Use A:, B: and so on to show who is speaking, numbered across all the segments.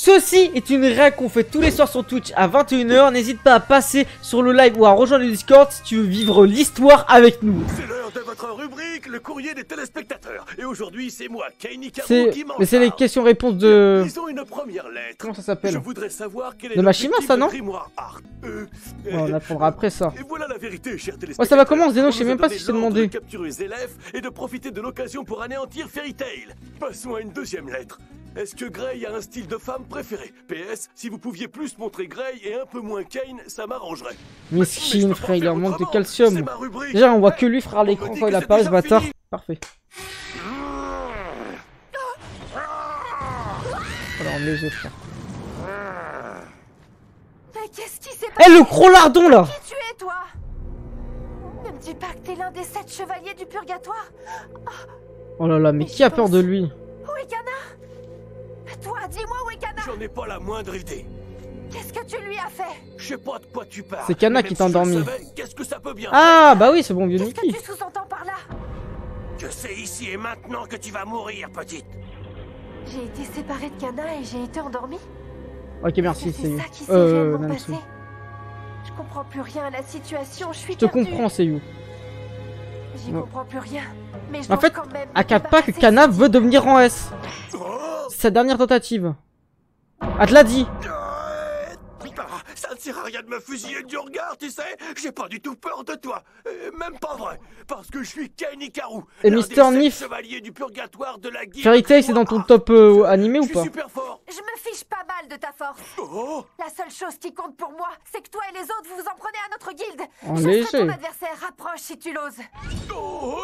A: Ceci est une règle qu'on fait tous les soirs sur Twitch à 21 h. N'hésite pas à passer sur le live ou à rejoindre le Discord si tu veux vivre l'histoire avec nous.
B: C'est l'heure de votre rubrique, le courrier des téléspectateurs. Et aujourd'hui, c'est moi, Kane Karu, qui m'en
A: Mais c'est les questions-réponses de...
B: Ils ont une première lettre.
A: Comment ça s'appelle?
B: Je voudrais savoir quel est
A: de Mashima, ça, non?
B: On
A: apprendra après ça.
B: Et voilà la vérité, chers téléspectateurs.
A: Ouais, ça va comment, Zeno? Je sais même pas si je t'ai demandé.
B: De capturer les élèves et de profiter de l'occasion pour anéantir Fairy Tail. Passons à une deuxième lettre. Est-ce que Grey a un style de femme préféré? PS, si vous pouviez plus montrer Grey et un peu moins Kane, ça m'arrangerait.
A: Miskin, frère, il en manque de calcium. Déjà, on voit que lui, frère, à l'écran quand il apparaît, ce bâtard. Parfait. Alors, léger, frère.
C: Mais qu'est-ce qui s'est passé?
A: Eh, le gros lardon, là!
C: Qui tu es, toi? Ne me dis pas que t'es l'un des 7 chevaliers du purgatoire.
A: Oh là là, mais qui a peur de lui?
C: Wekana? Toi, dis-moi, Wekana!
B: J'en ai pas la moindre idée.
C: Qu'est-ce que tu lui as fait?
B: Je sais pas de quoi tu parles.
A: C'est Kana qui t'a endormi.
B: Qu'est-ce que ça peut bien
A: Ah, bah oui, c'est bon, vieux
C: Qu'est-ce que
A: Mickey.
C: tu sous-entends par là?
B: Je sais ici et maintenant que tu vas mourir, petite.
C: J'ai été séparée de Kana et j'ai été endormie?
A: Ok, merci,
C: C'est
A: c'est
C: ça qui s'est réellement
A: Nanatsu.
C: passé. Je comprends plus rien à la situation, je suis
A: Je te
C: perdue.
A: comprends, Seiyu.
C: J'y
A: Non.
C: comprends plus rien. Mais je
A: En
C: dois
A: fait,
C: quand même me
A: Akapa que
C: débarrasser
A: Kana
C: de
A: veut devenir en S.
B: Oh
A: C'est sa dernière tentative. Ah, te l'a dit.
B: Ça ne sert à rien de me fusiller du regard, tu sais. J'ai pas du tout peur de toi. Même pas vrai. Parce que je suis Kane Karu.
A: Et
B: l'un
A: Mister
B: des 7
A: Nif.
B: chevaliers du purgatoire de la guilde.
A: Fairy Tail, c'est dans ton top animé ou
B: Je
A: pas?
B: suis super fort.
C: Je me fiche pas mal de ta force.
B: Oh
C: La seule chose qui compte pour moi, c'est que toi et les autres vous vous en prenez à notre guilde.
A: En
C: Je serai
A: léger.
C: ton adversaire, rapproche si tu l'oses.
B: Oh,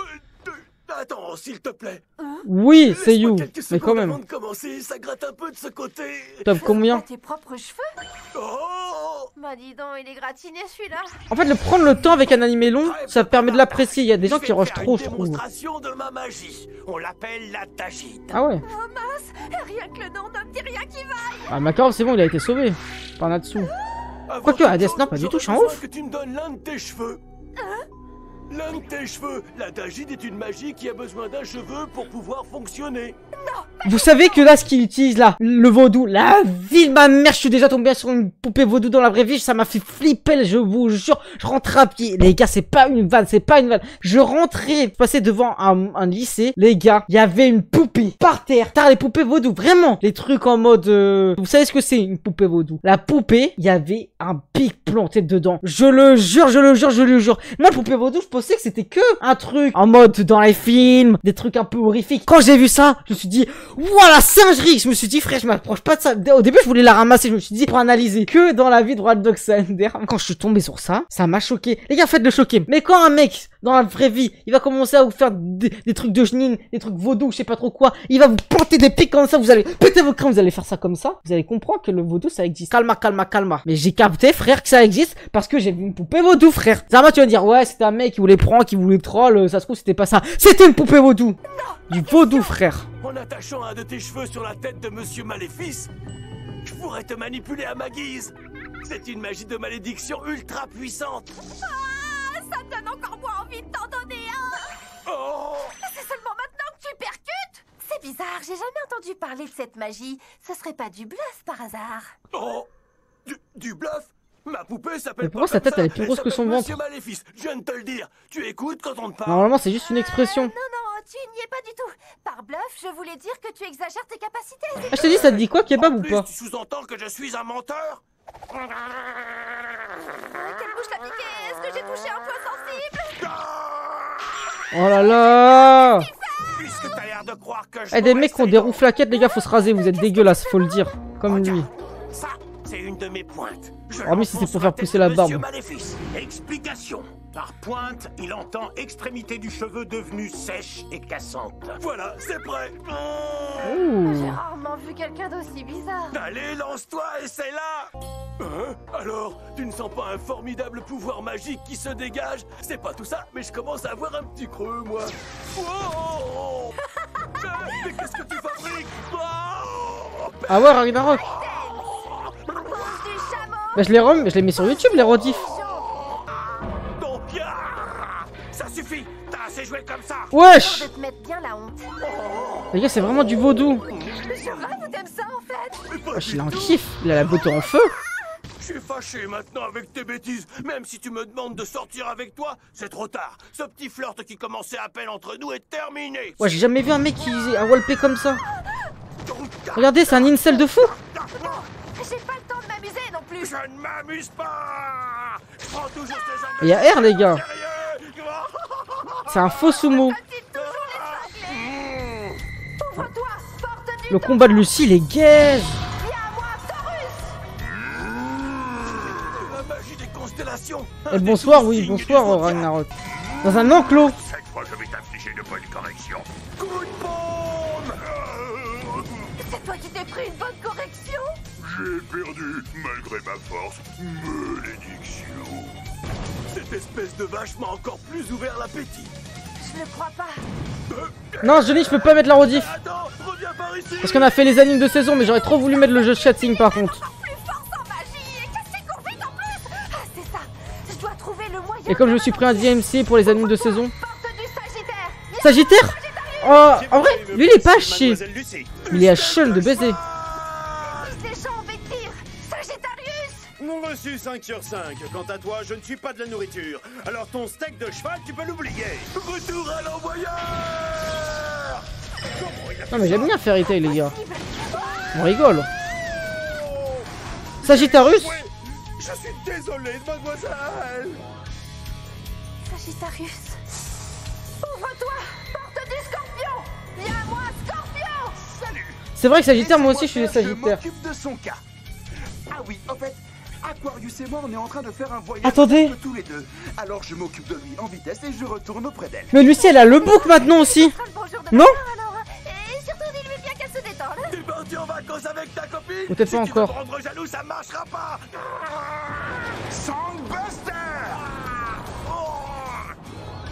B: attends, s'il te plaît.
A: Oui,
B: Laisse-moi
A: Seiyu.
B: quelques
A: Mais
B: secondes
A: quand
B: avant
A: même.
B: de commencer, ça gratte un peu de ce côté.
A: Top combien?
C: Tes propres cheveux?
B: Oh
C: Bah dis donc, il est gratiné celui-là.
A: En fait, le prendre le temps avec un animé long, ça permet de l'apprécier. Il y a des gens qui rushent trop, je
B: une
A: trouve.
B: démonstration de ma magie. On l'appelle la tagite.
A: Ah ouais.
C: Oh mince, rien que le nom ne me dit rien qui va.
A: Ah, Makarov, c'est bon, il a été sauvé par Natsu. Quoique, Hades, non, pas du tout, je suis en ouf.
B: Que tu me donnes l'un de tes cheveux. L'un de tes cheveux. La tagite est une magie qui a besoin d'un cheveu pour pouvoir fonctionner.
A: Vous savez que là, ce qu'il utilise là, le vaudou, la vie de ma mère, je suis déjà tombé sur une poupée vaudou dans la vraie vie, ça m'a fait flipper, je vous jure, je rentre à pied, les gars, c'est pas une vanne, c'est pas une vanne, je rentrais, passais devant un lycée, les gars, il y avait une poupée par terre, t'as les poupées vaudou, vraiment, les trucs en mode, vous savez ce que c'est une poupée vaudou? La poupée, il y avait un pic planté dedans, je le jure, je le jure, je le jure, moi, poupée vaudou, je pensais que c'était que un truc en mode dans les films, des trucs un peu horrifiques, quand j'ai vu ça, je me suis dit, voilà, singerie! Je me suis dit, frère, je m'approche pas de ça. Au début, je voulais la ramasser. Je me suis dit, pour analyser que dans la vie de Wild Dog Sander. Quand je suis tombé sur ça, ça m'a choqué. Les gars, faites-le choquer. Mais quand un mec, dans la vraie vie, il va commencer à vous faire des trucs de chenille, des trucs vaudou, je sais pas trop quoi, il va vous planter des pics comme ça, vous allez péter vos crânes, vous allez faire ça comme ça, vous allez comprendre que le vaudou, ça existe. Calma, calma, calma. Mais j'ai capté, frère, que ça existe parce que j'ai vu une poupée vaudou, frère. Zama, tu vas dire, ouais, c'était un mec qui voulait prendre, qui voulait troll, ça se trouve, c'était pas ça. C'était une poupée vaudou. Du vaudou, frère.
B: En attachant un de tes cheveux sur la tête de Monsieur Maléfice, je pourrais te manipuler à ma guise. C'est une magie de malédiction ultra puissante.
C: Ah, ça me donne encore moins envie de t'en donner un.
B: Oh
C: C'est seulement maintenant que tu percutes. C'est bizarre, j'ai jamais entendu parler de cette magie. Ce serait pas du bluff par hasard?
B: Oh du bluff. Ma poupée s'appelle.
A: Mais pourquoi
B: pas
A: sa
B: comme
A: tête,
B: ça,
A: elle est plus grosse que son
B: s'appelle
A: ventre?
B: Monsieur Maléfice, je viens de te le dire. Tu écoutes quand on te parle.
A: Normalement, c'est juste une expression.
C: Non, tu n'y es pas du tout. Par bluff, je voulais dire que tu exagères tes capacités.
A: Ah, je te dis, ça te dit quoi, kebab
B: En
A: ou
B: plus,
A: pas?
B: tu sous-entends que je suis un menteur.
C: Quelle bouche l'a piqué? Est-ce que j'ai touché un point sensible?
A: Oh là là!
B: Puisque t'as l'air de croire que je.
A: Eh, des mecs qui ont des roues flaquettes, les gars, faut se raser, vous êtes dégueulasses, faut le dire. Comme lui.
B: Ça, c'est une de mes pointes.
A: Ah, mais si c'est pour faire pousser la barbe.
B: Monsieur Maléfice. Explication. Par pointe, il entend extrémité du cheveu devenue sèche et cassante. Voilà, c'est prêt.
C: J'ai rarement vu quelqu'un d'aussi bizarre.
B: Allez, lance-toi, essaie-la. Alors, tu ne sens pas un formidable pouvoir magique qui se dégage? C'est pas tout ça, mais je commence à avoir un petit creux, moi. Oh mais qu'est-ce que tu fabriques?
A: Ah ouais, Ragnarok.
C: Pose du chameau.
A: Bah, je les mets sur YouTube, les rediffs.
B: Donc, ça suffit. T'as assez joué comme ça.
A: Wesh!
C: De te mettre bien la honte.
A: Les gars, c'est vraiment du vaudou.
C: Je rêve, t'aimes ça en fait.
B: Mais pas
A: Wesh, il en kiffe, il a la beauté en feu.
B: Je suis fâché maintenant avec tes bêtises. Même si tu me demandes de sortir avec toi, c'est trop tard. Ce petit flirt qui commençait à peine entre nous est terminé.
A: Ouais, j'ai jamais vu un mec qui a wallpé comme ça. Regardez, c'est un incel de fou.
C: J'ai pas le temps de m'amuser non plus.
B: Je ne m'amuse pas. Je prends toujours ces gens
A: Il y a R, les gars.
B: sérieux.
A: C'est un faux sumo.
C: Ouvre-toi, porte du
A: Le combat de Lucie, il est gaze.
C: Viens à moi, Taurus.
B: La magie des constellations.
A: Et bonsoir, oui, bonsoir, Ragnarok. Dans un enclos.
B: Cette fois, je vais t'afficher de bonnes corrections. Coup de bombe.
C: C'est toi qui t'es pris une bonne correction.
B: J'ai perdu, malgré ma force. Malédiction. Cette espèce de vache m'a encore plus ouvert l'appétit.
C: Je ne crois pas.
A: Non, Johnny, je peux pas mettre la rediff.
B: Attends, reviens par ici.
A: Parce qu'on a fait les animes de saison, mais j'aurais trop voulu mettre le jeu chatting par contre.
C: Encore plus fort sans magie. Et qu'est-ce qu'on fait en plus? Ah, c'est ça. Je dois trouver le moyen.
A: Et comme je me suis pris un DMC pour les animes de saison.
C: Porte du Sagittaire. Viens,
A: Sagittaire. Oh, en vrai, lui, il est pas chier. Il est à chill de baiser.
C: des jambes et tire. Sagittarius.
D: Mon reçu 5 sur 5. Quant à toi, je ne suis pas de la nourriture. Alors ton steak de cheval, tu peux l'oublier.
B: Retour à l'envoyeur.
A: Non, mais j'aime bien Fairy Tail, les gars. On rigole. Sagittarius.
D: Oui, je suis désolé, mademoiselle.
C: Sagittarius. Ouvre-toi. Porte du Scorpion. Viens à moi, Scorpion.
E: Salut.
A: C'est vrai que Sagittaire, moi aussi, je suis des
E: Je
A: Sagittaires.
E: m'occupe de son cas. Ah oui, en fait, Aquarius et moi, on est en train de faire un voyage
A: Attendez.
E: tous les deux. Alors je m'occupe de lui en vitesse et je retourne auprès d'elle.
A: Mais Lucie, elle a le book maintenant aussi.
C: Ce sera le bonjour de
A: Non?
C: ma mère, alors. Et surtout, dis-lui bien qu'elle se détende.
B: T'es parti en vacances avec ta copine?
A: Ou peut-être
B: Si
A: pas
B: tu veux
A: encore.
B: me rendre jaloux, ça marchera pas.
E: Sandbuster.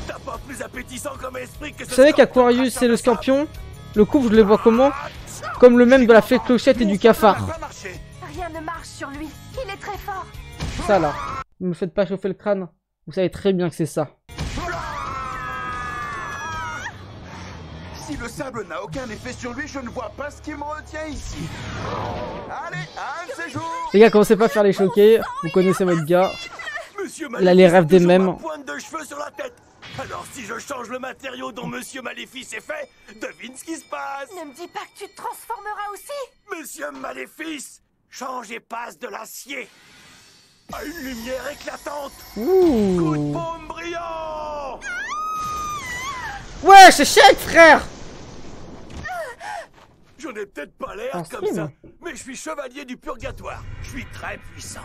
B: T'as pas plus appétissant comme esprit que ce
A: Vous savez
B: scorpion
A: qu'Aquarius
B: cracheur
A: et le
B: de sable.
A: scorpion, le couple, je les vois comment? Comme le même de la fée clochette et du cafard.
E: Ça n'a pas marché.
C: Rien ne marche sur lui. Il est très fort.
A: Ça là. Ne me faites pas chauffer le crâne. Vous savez très bien que c'est ça.
E: Si le sable n'a aucun effet sur lui, je ne vois pas ce qui me retient ici. Allez, un de ces jours.
A: Les gars, commencez pas à faire les choquer. Vous connaissez votre gars.
B: Monsieur
A: Il a les rêves des
B: toujours
A: mêmes.
B: ma pointe de cheveux sur la tête. Alors si je change le matériau dont Monsieur Maléfice est fait, devine ce qui se passe.
C: Ne me dis pas que tu te transformeras aussi.
B: Monsieur Maléfice, change et passe de l'acier à une lumière éclatante. Coup de
A: Ouh.
B: paume brillant.
A: Ouais, c'est chèque, frère.
B: Je n'ai peut-être pas l'air
A: En
B: comme
A: stream.
B: ça, mais je suis chevalier du purgatoire. Je suis très puissant.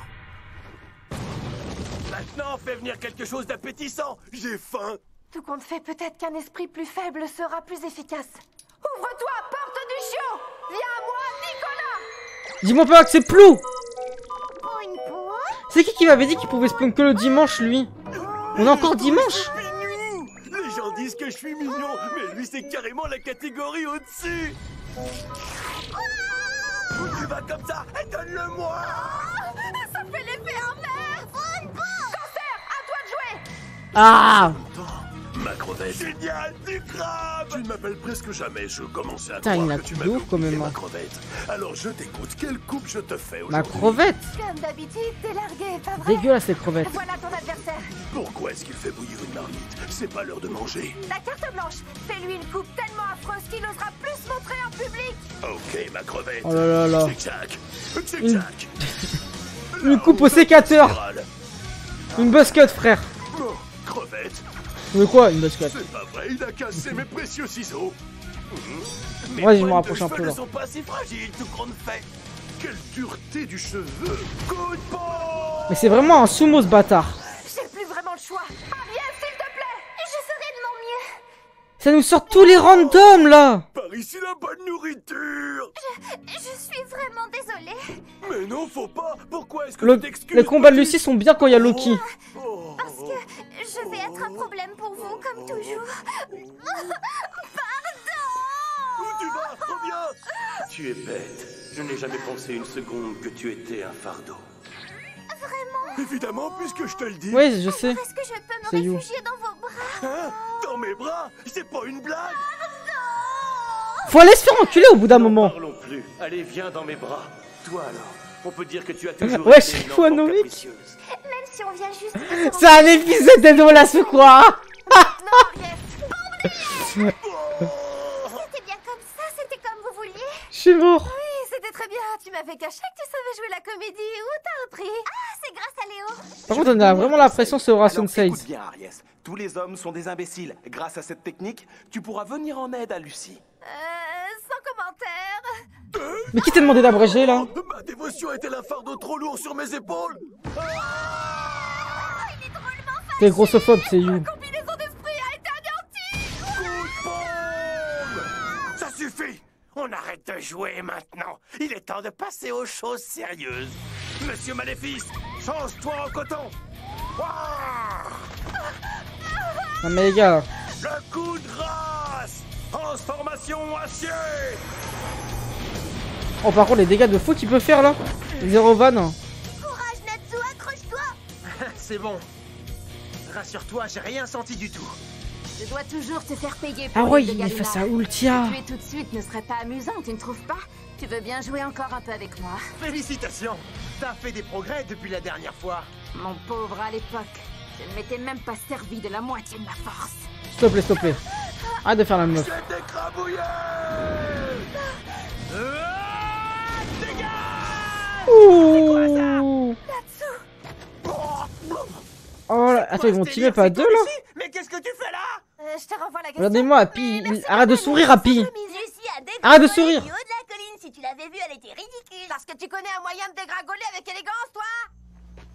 B: Maintenant, fais venir quelque chose d'appétissant. J'ai faim.
C: Tout compte fait, peut-être qu'un esprit plus faible sera plus efficace. Ouvre-toi, porte du chiot. Viens à moi, Nicolas.
A: Dis-moi pas que c'est Plou.
C: Pouine, pouin.
A: C'est qui m'avait dit qu'il pouvait spawn que le dimanche, lui? On est encore dimanche?
B: Je suis mignon. Les gens disent que je suis mignon, mais lui, c'est carrément la catégorie au-dessus. Où tu vas comme ça? Et donne-le-moi.
C: Ça fait l'effet inverse. Cancer, à toi de jouer.
A: Ah.
B: Ma crevette. Génial, du crabe. Tu ne m'appelles presque jamais. Je commençais à
A: Putain,
B: croire
A: il a
B: que tu
A: tout
B: m'avais
A: de ouf, quand
B: oublié,
A: même,
B: ma
A: hein.
B: crevette. Alors je t'écoute. Quelle coupe je te fais
A: Ma
B: aujourd'hui?
A: crevette.
C: Comme d'habitude, t'es largué, pas vrai?
A: Dégueulasse les crevettes.
C: Voilà ton adversaire.
B: Pourquoi est-ce qu'il fait bouillir une marmite? C'est pas l'heure de manger.
C: La carte blanche. Fais-lui une coupe tellement affreuse qu'il n'osera plus se montrer en public.
B: Ok, ma crevette.
A: Oh là là là.
B: Tic-tac. Tic-tac.
A: Une coupe au sécateur.
B: Spirale.
A: Une buzzcut, frère.
B: Oh, crevette.
A: Mais quoi, une buzzcut?
B: C'est pas vrai, il a cassé mes précieux ciseaux. Mes
A: Ouais, je me
B: pointes
A: rapproche
B: de
A: un
B: cheveux
A: peu,
B: ne
A: là.
B: sont pas si fragiles, tout compte fait. Quelle dureté du cheveu. Coup de pompe.
A: Mais c'est vraiment un sumo, ce bâtard.
C: J'ai plus vraiment le choix. Ariel, s'il te plaît. Je ferai de mon mieux.
A: Ça nous sort tous les randoms, là.
B: Par ici la bonne nourriture.
C: Je suis vraiment désolée.
B: Mais non, faut pas. Pourquoi est-ce que
A: Le-
B: tu t'excuses?
A: les combats de Lucie sont bien quand il y a Loki.
B: Oh.
C: Parce que je vais être un problème pour vous, comme toujours.
B: Où tu vas? Reviens.
F: Tu es bête. Je n'ai jamais pensé une seconde que tu étais un fardeau.
B: Évidemment, puisque je te le dis.
A: Oui, je sais.
C: Est-ce que je peux me
A: C'est you.
C: réfugier dans vos bras?
B: Hein? Dans mes bras? C'est pas une blague.
A: Faut aller se faire enculer au bout d'un moment.
F: Parlons plus. Allez, viens dans mes bras. toi alors. On peut dire que tu as toujours
A: Ouais,
F: été
A: je
F: une
A: suis
F: enfant
A: Novic.
F: capricieuse.
C: Même si on vient juste de
A: C'est un épisode de Nola ce quoi.
C: C'était bien comme ça, c'était comme vous vouliez.
A: Je suis mort.
C: Oui, c'était très bien. Tu m'avais caché que tu savais jouer la comédie. Où t'as appris? Ah, c'est grâce à Léo.
A: Par contre, on a vraiment l'impression sur Horation
E: Alors, écoute
A: Saints.
E: bien, Aries. Tous les hommes sont des imbéciles. Grâce à cette technique, tu pourras venir en aide à Lucie.
C: Sans commentaire.
A: Mais qui t'a demandé d'abréger là?
B: Ma dévotion était un fardeau trop lourd sur mes épaules.
C: Il est drôlement fort.
A: T'es grossophobe, c'est you.
C: La combinaison d'esprit a été anéantie.
B: Ça suffit. On arrête de jouer maintenant. Il est temps de passer aux choses sérieuses. Monsieur Maléfice, change-toi en coton. Ouah,
A: Non mais les gars.
B: le coup de grâce. Transformation acier.
A: Oh par contre les dégâts de fou qu'il peut faire là. Zéro van.
C: Courage, Natsu, accroche-toi.
G: C'est bon. Rassure-toi, j'ai rien senti du tout.
C: Je dois toujours te faire payer
A: Ah
C: pour
A: ouais,
C: les
A: il est
C: dégâts
A: face à
C: lunaires.
A: Ultia.
C: Te tuer tout de suite ne serait pas amusant, tu ne trouves pas? Tu veux bien jouer encore un peu avec moi?
G: Félicitations. T'as fait des progrès depuis la dernière fois.
C: Mon pauvre, à l'époque, je ne m'étais même pas servi de la moitié de ma force.
A: S'il te plaît, s'il te plaît. Arrête de faire la meuf.
B: J'ai décrabouillé.
A: Ouh. Oh là, attends, ils vont teamer pas à deux là?
G: Mais qu'est-ce que tu fais là?
C: Je te renvoie la question.
A: Regardez-moi, Happy. Arrête de sourire, Happy.
C: Lucie a dégringolé
A: Arrête de sourire.
C: du haut de la colline. Si tu l'avais vue, elle était ridicule. Parce que tu connais un moyen de dégringoler avec élégance, toi?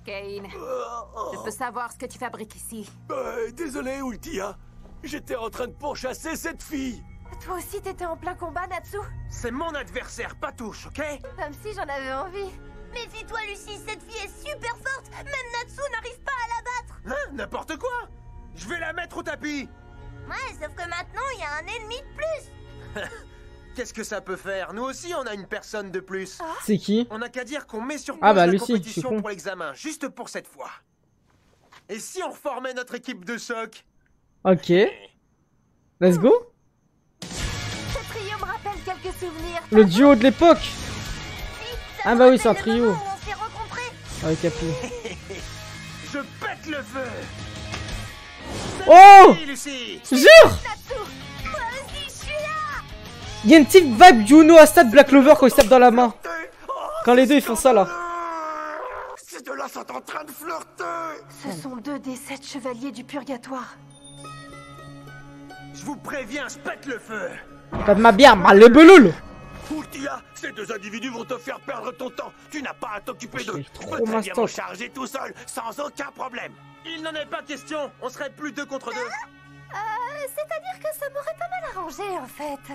C: Kane, je peux savoir ce que tu fabriques ici.
B: Désolé, Ultia. J'étais en train de pourchasser cette fille.
C: Toi aussi, t'étais en plein combat, Natsu.
G: C'est mon adversaire, pas touche, ok?
C: Comme si j'en avais envie. Méfie-toi, Lucie, cette fille est super forte. Même Natsu n'arrive pas à la battre.
G: Hein? N'importe quoi! Je vais la mettre au tapis!
C: Ouais, sauf que maintenant, il y a un ennemi de plus.
G: Qu'est-ce que ça peut faire? Nous aussi, on a une personne de plus.
A: C'est qui?
G: On n'a qu'à dire qu'on met sur
A: Ah
G: pause
A: bah,
G: la
A: Lucie, je suis
G: compétition
A: con.
G: pour l'examen, juste pour cette fois. Et si on reformait notre équipe de choc?
A: Ok. Let's go.
C: Ce trio me rappelle quelques souvenirs.
A: Le duo de l'époque.
C: Ça
A: Ah
C: me
A: bah oui,
C: rappelle
A: c'est un
C: le
A: trio.
C: moment où on s'est rencontrés.
A: Avec Happy.
G: Je pète le feu!
A: Oh!
G: Oui, Lucie!
A: Jure!
C: Natsu, moi aussi, je suis là.
A: Il y a une petite vibe Juno à stade Black Clover quand ils se tapent dans la main. Quand les deux ils font ça là.
B: Ces deux-là sont en train de flirter.
C: Ce sont deux des 7 chevaliers du purgatoire.
G: Je vous préviens, je pète le feu!
A: Comme ma bière, mal les beloules.
B: Ultia, ces deux individus vont te faire perdre ton temps. Tu n'as pas à t'occuper d'eux.
A: J'ai
B: Je
A: trop
B: peux très bien
A: mastoc.
B: m'en charger tout seul, sans aucun problème.
G: Il n'en est pas question, on serait plus 2 contre 2.
C: C'est-à-dire que ça m'aurait pas mal arrangé, en fait.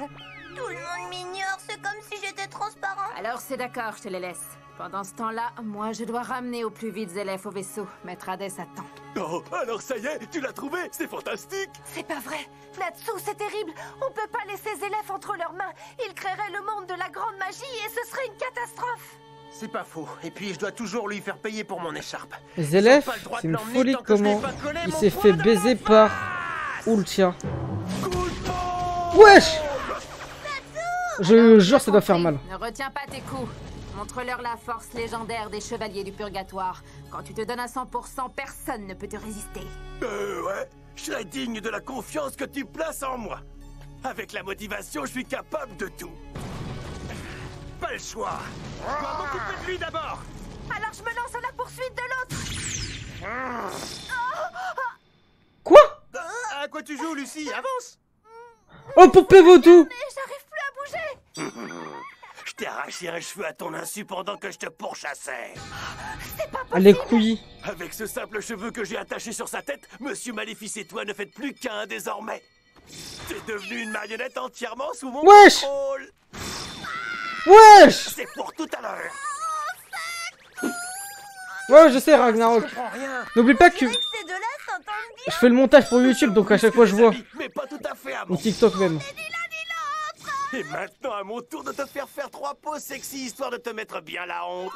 H: Tout le monde m'ignore, c'est comme si j'étais transparent.
C: Alors c'est d'accord, je te les laisse. Pendant ce temps-là, moi je dois ramener au plus vite Zélef au vaisseau. Maître Hadès attend.
B: Oh, alors ça y est, tu l'as trouvé, c'est fantastique.
C: C'est pas vrai. Natsu, c'est terrible. On peut pas laisser Zélef entre leurs mains. Il créerait le monde de la grande magie et ce serait une catastrophe.
G: C'est pas faux, et puis je dois toujours lui faire payer pour mon écharpe.
A: Zélef,
G: Ils ont pas le droit
A: c'est
G: de
A: une
G: l'emmener
A: folie
G: tant que je n'ai
A: comment
G: pas collé
A: il
G: mon
A: s'est
G: poing
A: fait
G: dans
A: baiser
G: la
A: par
G: face.
A: Ultia.
B: Coup de pompe.
A: Wesh! Je jure ça doit faire mal.
C: Ne retiens pas tes coups. Montre-leur la force légendaire des chevaliers du purgatoire. Quand tu te donnes à 100%, personne ne peut te résister.
B: Ouais, je serais digne de la confiance que tu places en moi. Avec la motivation, je suis capable de tout.
G: Pas le choix. Je dois m'occuper de lui d'abord.
C: Alors je me lance à la poursuite de l'autre.
A: Quoi?
G: À quoi tu joues, Lucie? Avance.
A: Oh poupée vaudou!
C: Mais j'arrive plus à bouger.
B: Je t'ai arraché un cheveu à ton insu pendant que je te pourchassais.
A: Ah, les couilles.
B: Avec ce simple cheveu que j'ai attaché sur sa tête, Monsieur Maléfice et toi ne faites plus qu'un désormais. T'es devenu une marionnette entièrement sous mon
A: Wesh.
B: contrôle.
A: Wesh!
B: C'est pour tout à l'heure.
A: Ouais, je sais Ragnarok.
G: Je comprends rien.
A: N'oublie pas que
H: Ces deux-là s'entendent bien.
A: je fais le montage pour YouTube donc à chaque fois je vois.
B: Mais pas tout à fait à
A: Ou
B: mon.
A: TikTok même.
B: Et maintenant, à mon tour de te faire faire 3 poses sexy histoire de te mettre bien la honte.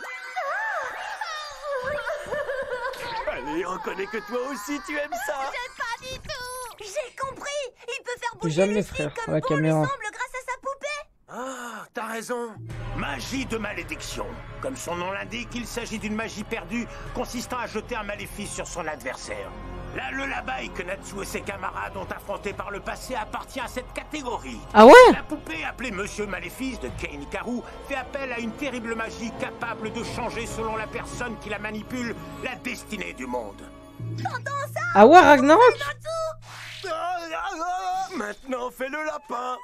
B: Allez, reconnais que toi aussi tu aimes ça.
H: Pas du tout. J'ai compris. Il peut faire
A: Plus
H: bouger
A: jamais
H: Lucie
A: frère,
H: comme
A: à la
H: bon lui
A: caméra.
H: semble grâce à sa poupée.
G: Ah, t'as raison.
D: Magie de malédiction. Comme son nom l'indique, il s'agit d'une magie perdue consistant à jeter un maléfice sur son adversaire. Là, le Labai que Natsu et ses camarades ont affronté par le passé appartient à cette catégorie.
A: Ah ouais?
D: La poupée appelée Monsieur Maléfice de Kei Hikaru fait appel à une terrible magie capable de changer selon la personne qui la manipule la destinée du monde.
A: Ah ouais, Ragnarok?
B: Maintenant, fais le lapin.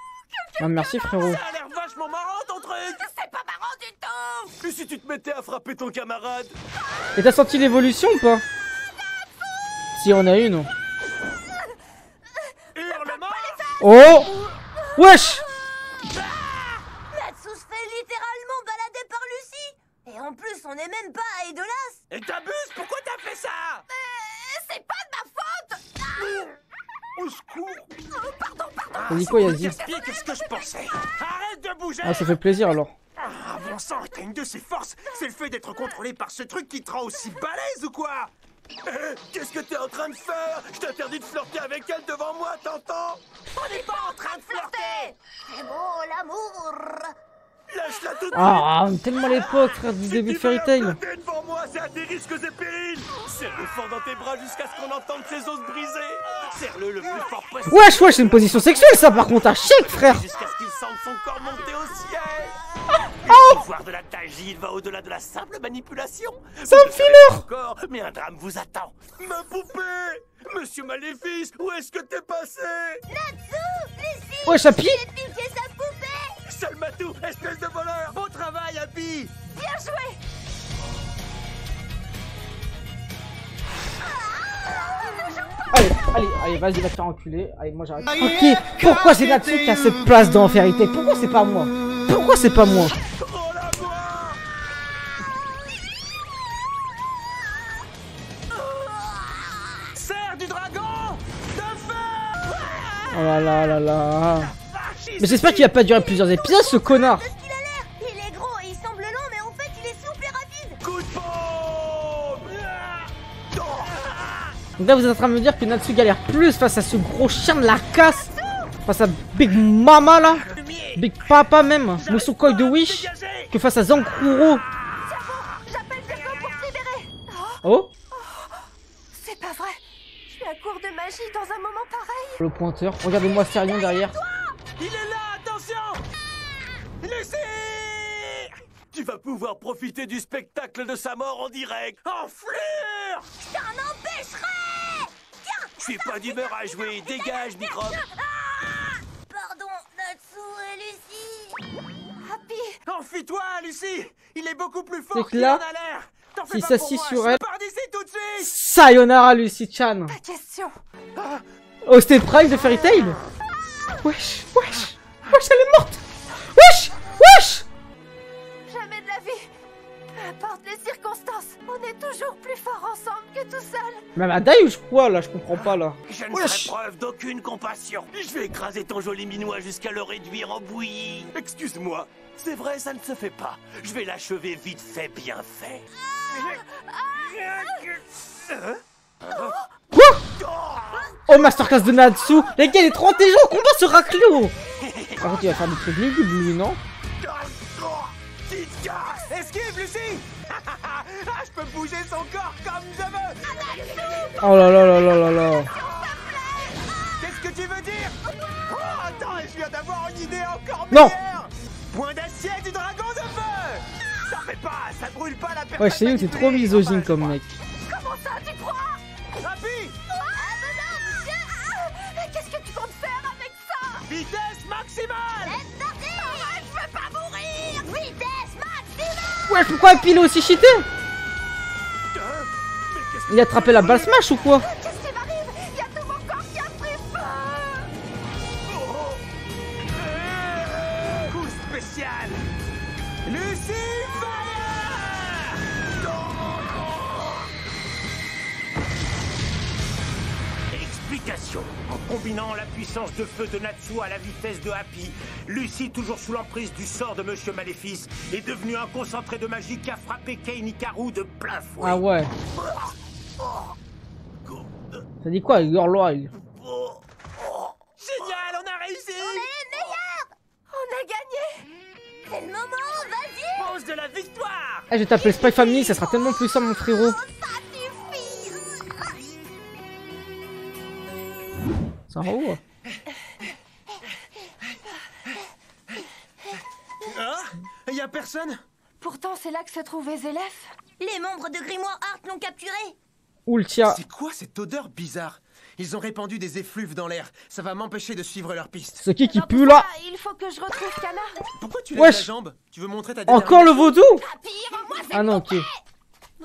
A: Ah merci frérot.
B: Ça a l'air vachement marrant ton truc.
C: C'est pas marrant du tout.
B: Et si tu te mettais à frapper ton camarade?
A: Et t'as senti l'évolution ou pas? Si on a une.
B: Hurlement.
A: Oh! Wesh!
H: Natsu se fait littéralement balader par Lucie. Et en plus, on n'est même pas à Edolas.
B: Et t'abuses? Pourquoi t'as fait ça?
C: C'est pas de ma faute.
B: Au secours.
A: T'as dit quoi Yazi?
D: Pire que ce que je pensais.
B: Arrête de bouger.
A: Ah ça fait plaisir alors.
G: Ah, bon sang, t'as une de ses forces. C'est le fait d'être contrôlé par ce truc qui te rend aussi balèze ou quoi?
B: Qu'est-ce que t'es en train de faire? Je t'interdis de flirter avec elle devant moi, t'entends?
C: On n'est pas en train de flirter.
H: C'est beau l'amour.
B: Lâche-la tout de suite.
A: Ah tellement l'époque frère du début de Fairy Tail.
B: Flirter devant moi, c'est à tes risques et périls. Serre-le fort dans tes bras jusqu'à ce qu'on entende ses os brisés. Serre-le le plus fort possible.
A: Wesh wesh c'est une position sexuelle ça par contre à chic frère.
B: Jusqu'à ce qu'il sente son corps monter au ciel. Le pouvoir de la magie va au-delà de la simple manipulation.
A: Ça me fait l'heure.
B: Encore, mais un drame vous attend. Ma poupée! Monsieur Maléfice, où est-ce que t'es passé?
H: Natsu, Lucie,
A: Wesh Happy.
H: j'ai piqué sa poupée.
B: Seul Matou, espèce de voleur!
G: Bon travail, Happy.
C: Bien joué.
A: Allez vas-y va te faire enculer. Allez moi j'arrête. Ok pourquoi c'est Natsu qui a cette place dans Fairy Tail? Pourquoi c'est pas moi? Pourquoi c'est pas moi?
B: Oh la voix!
G: Serre du dragon de feu.
A: Oh là là là là. Mais j'espère qu'il va pas durer plusieurs épisodes ce connard.
H: De ce qu'il a l'air. Il est gros et il semble lent, mais en fait, il est souple et rapide.
B: Coup de paume!
A: Donc là vous êtes en train de me dire que Natsu galère plus face à ce gros chien de la casse. Face à Big Mama là. Big Papa même. Musukoi de Wish. Que face à Zankuro.
C: J'appelle quelqu'un pour te libérer.
A: Oh
C: C'est pas vrai. Je suis à court de magie dans un moment pareil.
A: le pointeur. Regardez-moi Sérion derrière.
B: Il est là, attention! Lucie! Tu vas pouvoir profiter du spectacle de sa mort en direct. Enflure!
H: Je t'en empêcherai. Tiens.
B: Je suis pas d'humeur à jouer. Dégage, microbe.
H: Pardon, Natsu et Lucie.
C: Happy.
G: Enfuis-toi, Lucie. Il est beaucoup plus
A: C'est
G: fort
A: que
G: qu'il
A: là,
G: en a l'air. T'en fais
A: s'il
G: pas pour
A: s'assit
G: moi,
A: sur
G: je
A: elle-
G: pars d'ici tout de suite.
A: Sayonara Lucie-chan.
C: Pas question.
A: Oh c'était Prime de Fairy Tail. Wesh elle est morte. Wesh.
C: Jamais de la vie. Peu importe les circonstances, on est toujours plus fort ensemble que tout seul.
A: Même à Dai ou quoi là? Je comprends pas là.
B: Je ne
A: Wesh.
B: ferai preuve d'aucune compassion. Je vais écraser ton joli minois jusqu'à le réduire en bouillie. Excuse-moi. C'est vrai, ça ne se fait pas. Je vais l'achever vite fait, bien fait.
A: Oh masterclass de Natsu. Les gars il est trop intelligent. Combat ce raclot. Par contre il va faire des trucs lugubres lui non?
G: Esquive, Lucie. Ah, je peux bouger son corps comme je veux.
A: Oh là là là là là là.
G: Qu'est-ce que tu veux dire? Oh, attends, je viens d'avoir une idée encore
A: Non.
G: meilleure. Point d'acier du dragon de feu. T'en fais pas, ça brûle pas la personne.
A: Ouais je sais où t'es trop misogyne comme mec.
C: Comment ça, tu crois?
G: Happy,
C: Qu'est-ce que tu comptes faire avec ça?
G: vitesse maximale.
C: Arrête, je veux pas mourir.
H: Vitesse maximum.
A: Ouais pourquoi Happy il est aussi cheaté? Il a attrapé la balle smash ou quoi?
C: Qu'est-ce qui m'arrive? Il y a tout mon corps qui a pris feu.
G: Coup spécial. Lucie Fire.
D: Explication. En combinant la puissance de feu de Natsu à la vitesse de Happy, Lucie, toujours sous l'emprise du sort de Monsieur Maléfice, est devenue un concentré de magie qui a frappé Kei Hikaru de plein fouet.
A: Ah ouais. Ça dit quoi Your Loyal?
G: Génial, on a réussi.
C: On a gagné.
H: C'est le moment, vas-y.
G: de la victoire.
A: Eh, je vais t'appeler Spy Family, ça sera tellement plus simple, mon frérot. Ça va où?
G: Ah, y a personne?
C: Pourtant, c'est là que se trouvait Zélef.
H: Les membres de Grimoire Art l'ont capturé.
A: Ultia.
G: C'est quoi cette odeur bizarre? Ils ont répandu des effluves dans l'air. Ça va m'empêcher de suivre leur piste.
A: C'est qui
C: Dans
A: pue
C: tout
A: là?
C: ça, il faut que je retrouve Kana.
G: Pourquoi tu lèves
A: Wesh.
G: la jambe? Tu veux montrer ta
A: Encore le
G: détermination?
A: vaudou?
C: Pire, moi, c'est
A: Ah non, ok.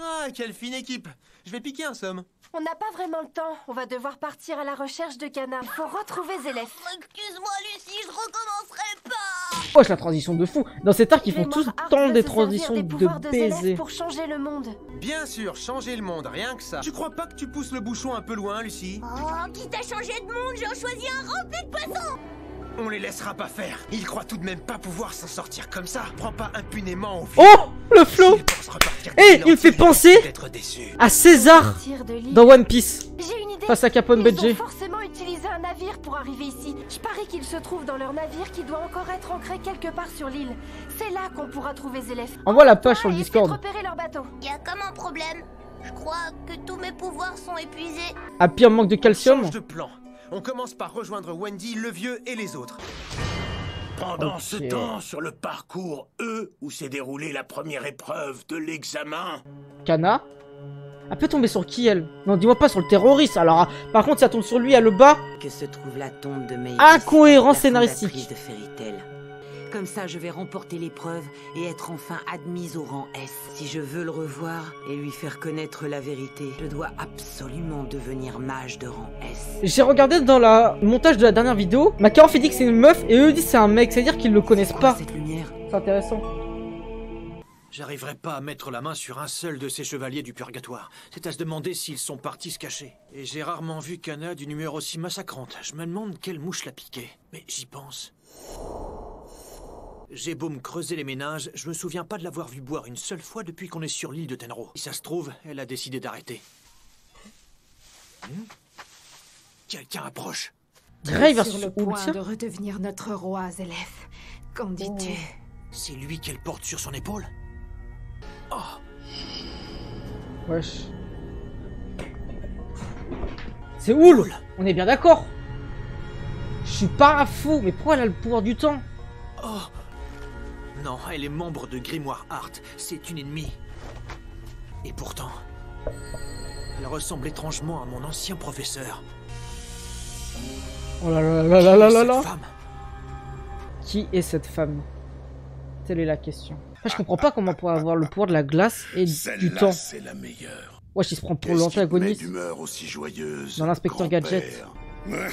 G: Ah, quelle fine équipe. Je vais piquer un somme.
C: On n'a pas vraiment le temps. On va devoir partir à la recherche de Kana. Il faut retrouver Zélef.
H: Excuse-moi, Lucie, je recommencerai pas.
A: Wesh, la transition de fou. Dans cet arc, ils font
C: Grimoire
A: tout le
C: Art
A: temps
C: veut
A: des
C: se servir
A: transitions
C: des
A: de
C: pouvoirs de Zélef
A: baiser.
C: pour changer le monde.
G: Bien sûr, changer le monde, rien que ça. Tu crois pas que tu pousses le bouchon un peu loin, Lucie?
H: Oh, qui t'a changé de monde? J'ai choisi un rempli de poissons.
G: On les laissera pas faire. Ils croient tout de même pas pouvoir s'en sortir comme ça. Prends pas impunément au
A: Oh, le flow. Eh, il me fait penser à César
C: Tir de l'île.
A: dans One Piece.
C: J'ai une idée.
A: Face à Capone
C: Ils ont
A: Budget.
C: forcément utilisé un navire pour arriver ici. Je parie qu'il se trouve dans leur navire qui doit encore être ancré quelque part sur l'île. C'est là qu'on pourra trouver Zélef.
A: Envoie la page sur le
C: Et
A: Discord.
C: essaie de repérer leur bateau.
H: Y a comme un problème. Je crois que tous mes pouvoirs sont épuisés.
A: À pire manque de calcium.
G: Change de plan. On commence par rejoindre Wendy, le vieux et les autres.
D: Pendant
A: Ok.
D: ce temps, sur le parcours E, où s'est déroulée la première épreuve de l'examen,
A: Kana. Elle peut tomber sur qui, elle? Non, dis-moi pas sur le terroriste. Alors, par contre, si ça tombe sur lui à le bas.
I: Que se trouve la tombe de Mavis,
A: Incohérence
I: la
A: scénaristique.
I: fondatrice de Fairy Tail. Comme ça, je vais remporter l'épreuve et être enfin admise au rang S. Si je veux le revoir et lui faire connaître la vérité, je dois absolument devenir mage de rang S.
A: J'ai regardé dans le montage de la dernière vidéo. Macaron fait dit que c'est une meuf et eux disent que c'est un mec. C'est-à-dire qu'ils le connaissent
I: C'est quoi
A: pas.
I: cette lumière?
A: C'est intéressant.
J: J'arriverai pas à mettre la main sur un seul de ces chevaliers du purgatoire. C'est à se demander s'ils sont partis se cacher. Et j'ai rarement vu Kana d'une humeur aussi massacrante. Je me demande quelle mouche l'a piqué. Mais j'y pense. J'ai beau me creuser les méninges, je me souviens pas de l'avoir vu boire une seule fois depuis qu'on est sur l'île de Tenro. Si ça se trouve, elle a décidé d'arrêter. Quelqu'un approche.
A: Grey
C: Sur
A: versus
C: le point
A: Ultia.
C: de redevenir notre roi, Zélef. Qu'en dis-tu?
J: C'est lui qu'elle porte sur son épaule? Oh,
A: Wesh. C'est Oul. On est bien d'accord. Je suis pas un fou. Mais pourquoi elle a le pouvoir du temps?
J: oh. Non, elle est membre de Grimoire Art. C'est une ennemie. Et pourtant, elle ressemble étrangement à mon ancien professeur.
A: Oh là là là là là là
J: Cette
A: là.
J: femme.
A: Qui est cette femme? Telle est la question. Moi, je comprends pas comment on pourrait avoir le pouvoir de la glace et du temps.
K: C'est la meilleure.
A: Wesh, il se prend pour
K: Qu'est-ce qui te met
A: l'antagoniste
K: d'humeur aussi joyeuse,
A: dans l'inspecteur Gadget.
K: grand-père?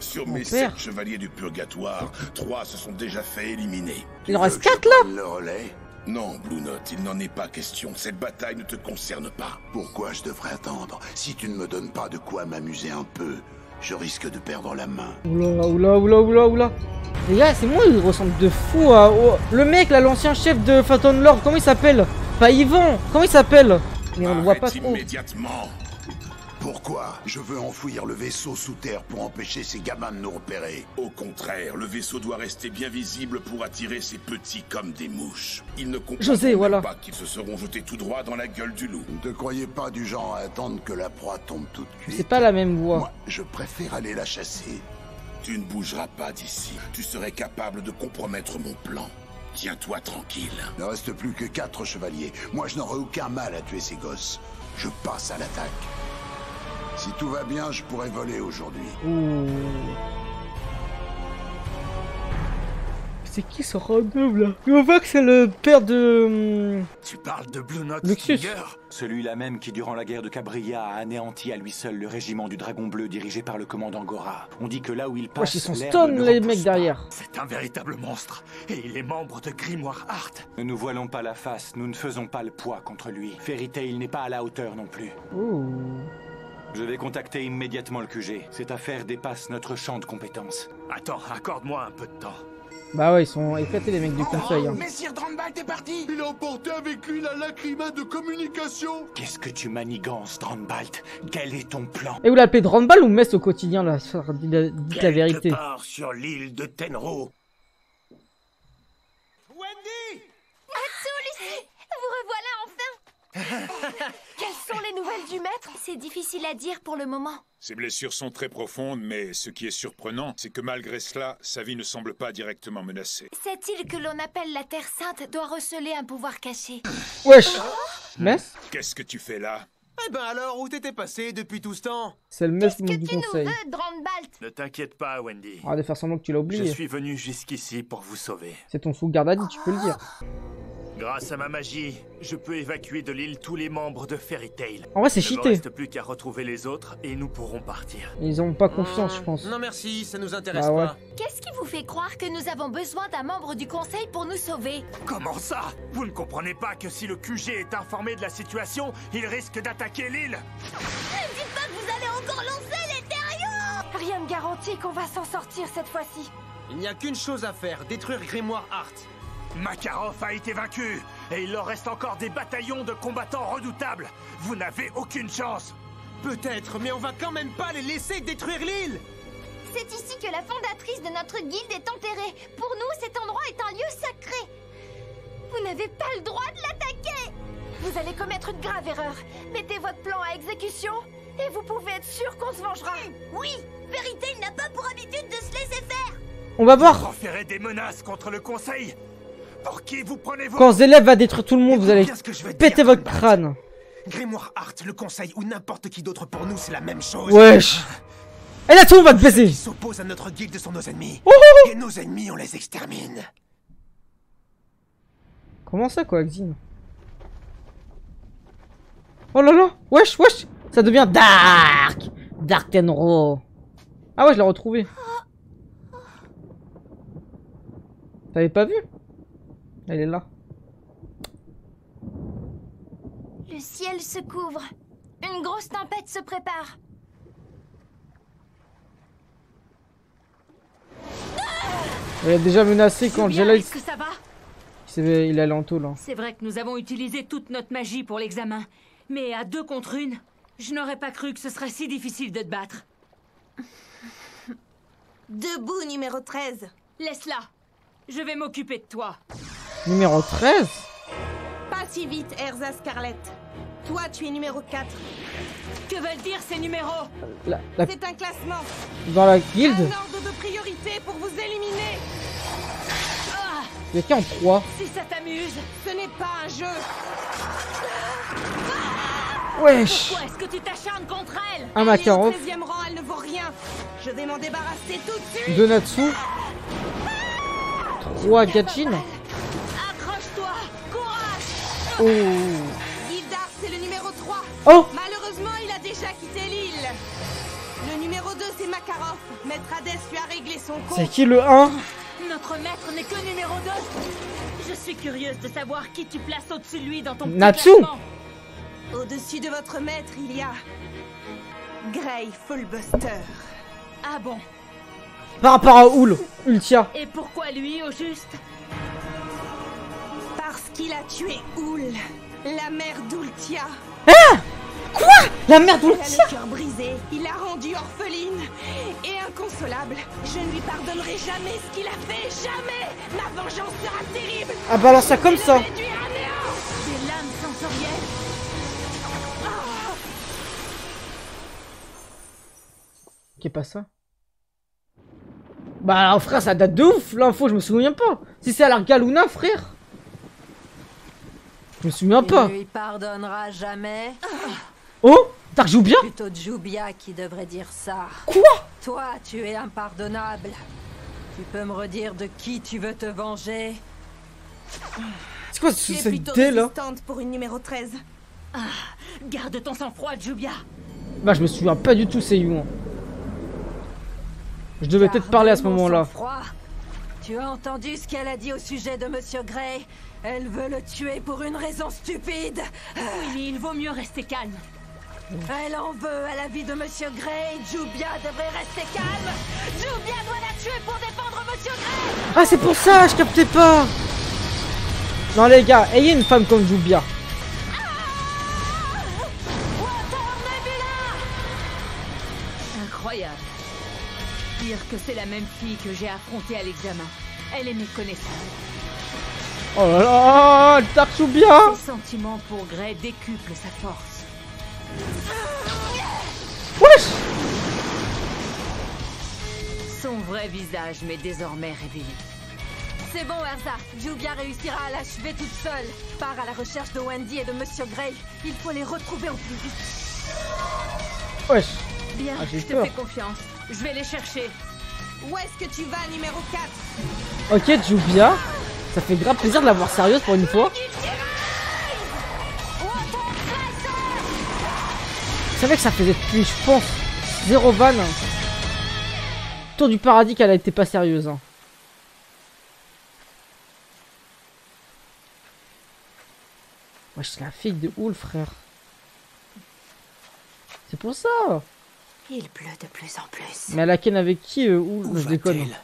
K: Sur
A: Mon
K: mes
A: père.
K: 7 chevaliers du purgatoire, 3 se sont déjà fait éliminer.
A: Il en
K: Tu
A: reste
K: veux que je
A: 4 là?
K: prenne le relais? Non, Blue Note, il n'en est pas question. Cette bataille ne te concerne pas. Pourquoi je devrais attendre? Si tu ne me donnes pas de quoi m'amuser un peu, je risque de perdre la main.
A: Oula, oula, oula, oula, oula. Les gars, c'est moi, il ressemble de fou à... le mec là, l'ancien chef de Phantom Lord, comment il s'appelle? Pas Yvan, comment il s'appelle? Mais on le voit pas
K: Arrête
A: trop.
K: immédiatement. Pourquoi? Je veux enfouir le vaisseau sous terre pour empêcher ces gamins de nous repérer. Au contraire, le vaisseau doit rester bien visible pour attirer ces petits comme des mouches. Ils ne
A: José,
K: comprennent
A: voilà.
K: pas qu'ils se seront jetés tout droit dans la gueule du loup. Ne te croyez pas du genre à attendre que la proie tombe toute cuite.
A: C'est pas la même voix.
K: Moi, je préfère aller la chasser. Tu ne bougeras pas d'ici. Tu serais capable de compromettre mon plan. Tiens-toi tranquille. Il ne reste plus que 4 chevaliers. Moi, je n'aurai aucun mal à tuer ces gosses. Je passe à l'attaque. Si tout va bien, je pourrais voler aujourd'hui.
A: Ouh. C'est qui ce random là? On voit que c'est le père de...
L: Tu parles de Blue Note
A: Luxus.
L: Stinger? Celui-là même qui, durant la guerre de Cabria, a anéanti à lui seul le régiment du Dragon Bleu dirigé par le commandant Gora. On dit que là où il passe,
A: Wesh, ils sont
L: l'herbe
A: stun
L: ne
A: les
L: repousse
A: mecs
L: pas.
A: derrière.
L: C'est un véritable monstre, et il est membre de Grimoire Art. Ne nous voilons pas la face, nous ne faisons pas le poids contre lui. Fairy Tail n'est pas à la hauteur non plus.
A: Ouh.
L: Je vais contacter immédiatement le QG. Cette affaire dépasse notre champ de compétences. Attends, accorde-moi un peu de temps.
A: Bah ouais, ils sont éclatés les mecs du conseil. Hein.
K: Messire Drandbalt est parti. Il a emporté avec lui la lacryma de communication.
L: Qu'est-ce que tu manigances, Drandbalt? Quel est ton plan?
A: Et vous l'appelez Drandball ou Mess au quotidien là? Dites la vérité.
D: quelque part sur l'île de Tenro.
G: Wendy!
C: Quelles sont les nouvelles du maître?
H: C'est difficile à dire pour le moment.
M: Ses blessures sont très profondes, mais ce qui est surprenant, c'est que malgré cela, sa vie ne semble pas directement menacée.
H: Cette île que l'on appelle la Terre Sainte doit receler un pouvoir caché.
A: Wesh. Mess?
M: Qu'est-ce que tu fais là?
G: Eh ben alors, où t'étais passé depuis tout ce temps?
A: C'est le mess qui
H: Qu'est-ce
A: nous
H: que tu nous
A: conseille.
H: veux, Drandbalt?
N: Ne t'inquiète pas, Wendy.
A: Arrête de faire semblant que tu l'as
N: Je
A: oublié.
N: suis venu jusqu'ici pour vous sauver.
A: C'est ton sous-garde à dit, tu peux le dire.
N: Grâce à ma magie, je peux évacuer de l'île tous les membres de Fairy Tail.
A: En vrai, c'est
N: Il ne me
A: cheaté.
N: reste plus qu'à retrouver les autres et nous pourrons partir.
A: Ils ont pas confiance, je pense.
G: Non merci, ça nous intéresse
A: Bah ouais.
G: pas.
H: Qu'est-ce qui vous fait croire que nous avons besoin d'un membre du conseil pour nous sauver?
N: Comment ça? Vous ne comprenez pas que si le QG est informé de la situation, il risque d'attaquer l'île?
H: Ne dites pas que vous allez encore lancer les terriens!
C: Rien ne garantit qu'on va s'en sortir cette fois-ci.
G: Il n'y a qu'une chose à faire, détruire Grimoire Art.
N: Makarov a été vaincu, et il leur reste encore des bataillons de combattants redoutables. Vous n'avez aucune chance.
G: Peut-être, mais on va quand même pas les laisser détruire l'île.
H: C'est ici que la fondatrice de notre guilde est enterrée. Pour nous, cet endroit est un lieu sacré. Vous n'avez pas le droit de l'attaquer.
C: Vous allez commettre une grave erreur. Mettez votre plan à exécution et vous pouvez être sûr qu'on se vengera.
H: Oui, Fairy Tail n'a pas pour habitude de se laisser faire.
A: On va voir.
N: Proférez des menaces contre le conseil. Pour qui vous prenez-vous?
A: Quand Zélève va détruire tout le monde, vous allez
G: bien ce que je vais te
A: péter
G: dire,
A: votre
G: Drandbalt.
A: crâne.
G: Grimoire Art, le conseil ou n'importe qui d'autre pour nous, c'est la même chose.
A: Wesh. Et là, tout on va te baiser.
G: Ils s'opposent à notre guilde sont nos ennemis. Et nos ennemis, on les extermine.
A: Comment ça, quoi, Axine? Oh là là. Wesh, wesh. Ça devient dark. Dark Tenro. Ah ouais, je l'ai retrouvé. T'avais pas vu? Elle est là.
H: Le ciel se couvre. Une grosse tempête se prépare.
A: Elle est déjà menacée quand
O: Jubia,
A: Angela
O: est-ce que ça va?
A: il est allé en taule. Hein.
O: C'est vrai que nous avons utilisé toute notre magie pour l'examen. Mais à 2 contre 1, je n'aurais pas cru que ce serait si difficile de te battre.
I: Debout, numéro 13.
O: Laisse-la. Je vais m'occuper de toi.
A: Numéro 13?
I: Pas si vite, Erza Scarlett. Toi, tu es numéro 4.
O: Que veulent dire ces numéros?
I: C'est un classement.
A: Dans la guilde?
I: Un ordre de priorité pour vous éliminer.
A: Il y a qui en 3?
O: Si ça t'amuse.
I: Ce n'est pas un jeu.
A: Wesh.
O: Pourquoi est-ce que tu t'acharnes contre elle?
A: Un Makarov.
I: Elle est au 13e rang, elle ne vaut rien. Je vais m'en débarrasser tout de suite.
A: 2 Natsu. 3 Gachin.
O: Accroche-toi. Courage.
A: Oh.
I: Gildar, c'est le numéro 3.
A: Oh.
I: Malheureusement, il a déjà quitté l'île. Le numéro 2, c'est Makarov. Maître Hades lui a réglé son compte.
A: C'est qui le 1?
O: Notre maître n'est que numéro 2. Je suis curieuse de savoir qui tu places au-dessus de lui dans ton petit
A: Natsu.
O: classement.
I: Au-dessus de votre maître, il y a... Grey Fullbuster.
O: Ah bon?
A: Par rapport à Oul, Ultia.
O: Et pourquoi lui, au juste?
I: Parce qu'il a tué Oul, la mère d'Ultia.
A: Ah! Quoi? La mère d'Ultia?
I: Il a le cœur brisé, il l'a rendue orpheline et inconsolable. Je ne lui pardonnerai jamais ce qu'il a fait, jamais. Ma vengeance sera terrible.
A: Ah balance ça comme ça.
O: Des lames sensorielles.
A: Qu'est pas ça? Bah alors, frère, ça date de ouf l'info, je me souviens pas. Si c'est à la Galuna, frère. Je me souviens pas.
C: Tu lui pardonneras jamais.
A: Oh, Dark Jubia?
C: Plutôt Jubia qui devrait dire ça.
A: Quoi?
C: Toi, tu es impardonnable. Tu peux me redire de qui tu veux te venger?
A: C'est quoi
I: Tu es
A: cette
I: plutôt
A: idée là?
I: résistante pour une numéro 13.
O: Ah, garde ton sang-froid, Jubia.
A: Bah je me souviens pas du tout, c'est You. Je devais peut-être parler à ce moment-là.
C: Tu as entendu ce qu'elle a dit au sujet de Monsieur Grey? Elle veut le tuer pour une raison stupide.
O: Oui, mais il vaut mieux rester calme.
C: Elle en veut à la vie de Monsieur Grey. Jubia devrait rester calme. Jubia doit la tuer pour défendre Monsieur Grey.
A: Ah c'est pour ça, je captais pas. Non les gars, ayez une femme comme Jubia.
O: Incroyable. Dire que c'est la même fille que j'ai affrontée à l'examen. Elle est méconnaissable.
A: Oh là là, Dark Jubia.
O: Ses sentiments pour Grey décuplent sa force.
A: Wesh.
O: Son vrai visage m'est désormais révélé.
C: C'est bon, Erza. Jubia réussira à l'achever toute seule. Pars à la recherche de Wendy et de Monsieur Grey. Il faut les retrouver au plus vite.
A: Wesh.
O: Bien,
A: Ah, j'ai
O: je te
A: peur.
O: fais confiance. Je vais les chercher.
C: Où est-ce que tu vas, numéro 4?
A: Ok, Jubia. Ça fait grave plaisir de la voir sérieuse pour une fois. Je savais que ça faisait depuis, je pense, 0 van. Tour du paradis qu'elle a été pas sérieuse. Hein. Wesh, c'est la fille de Houl, frère. C'est pour ça.
C: Il pleut de plus en plus.
A: Mais elle a ken avec qui, Houl?
J: Où
A: Je déconne.
J: va-t-elle?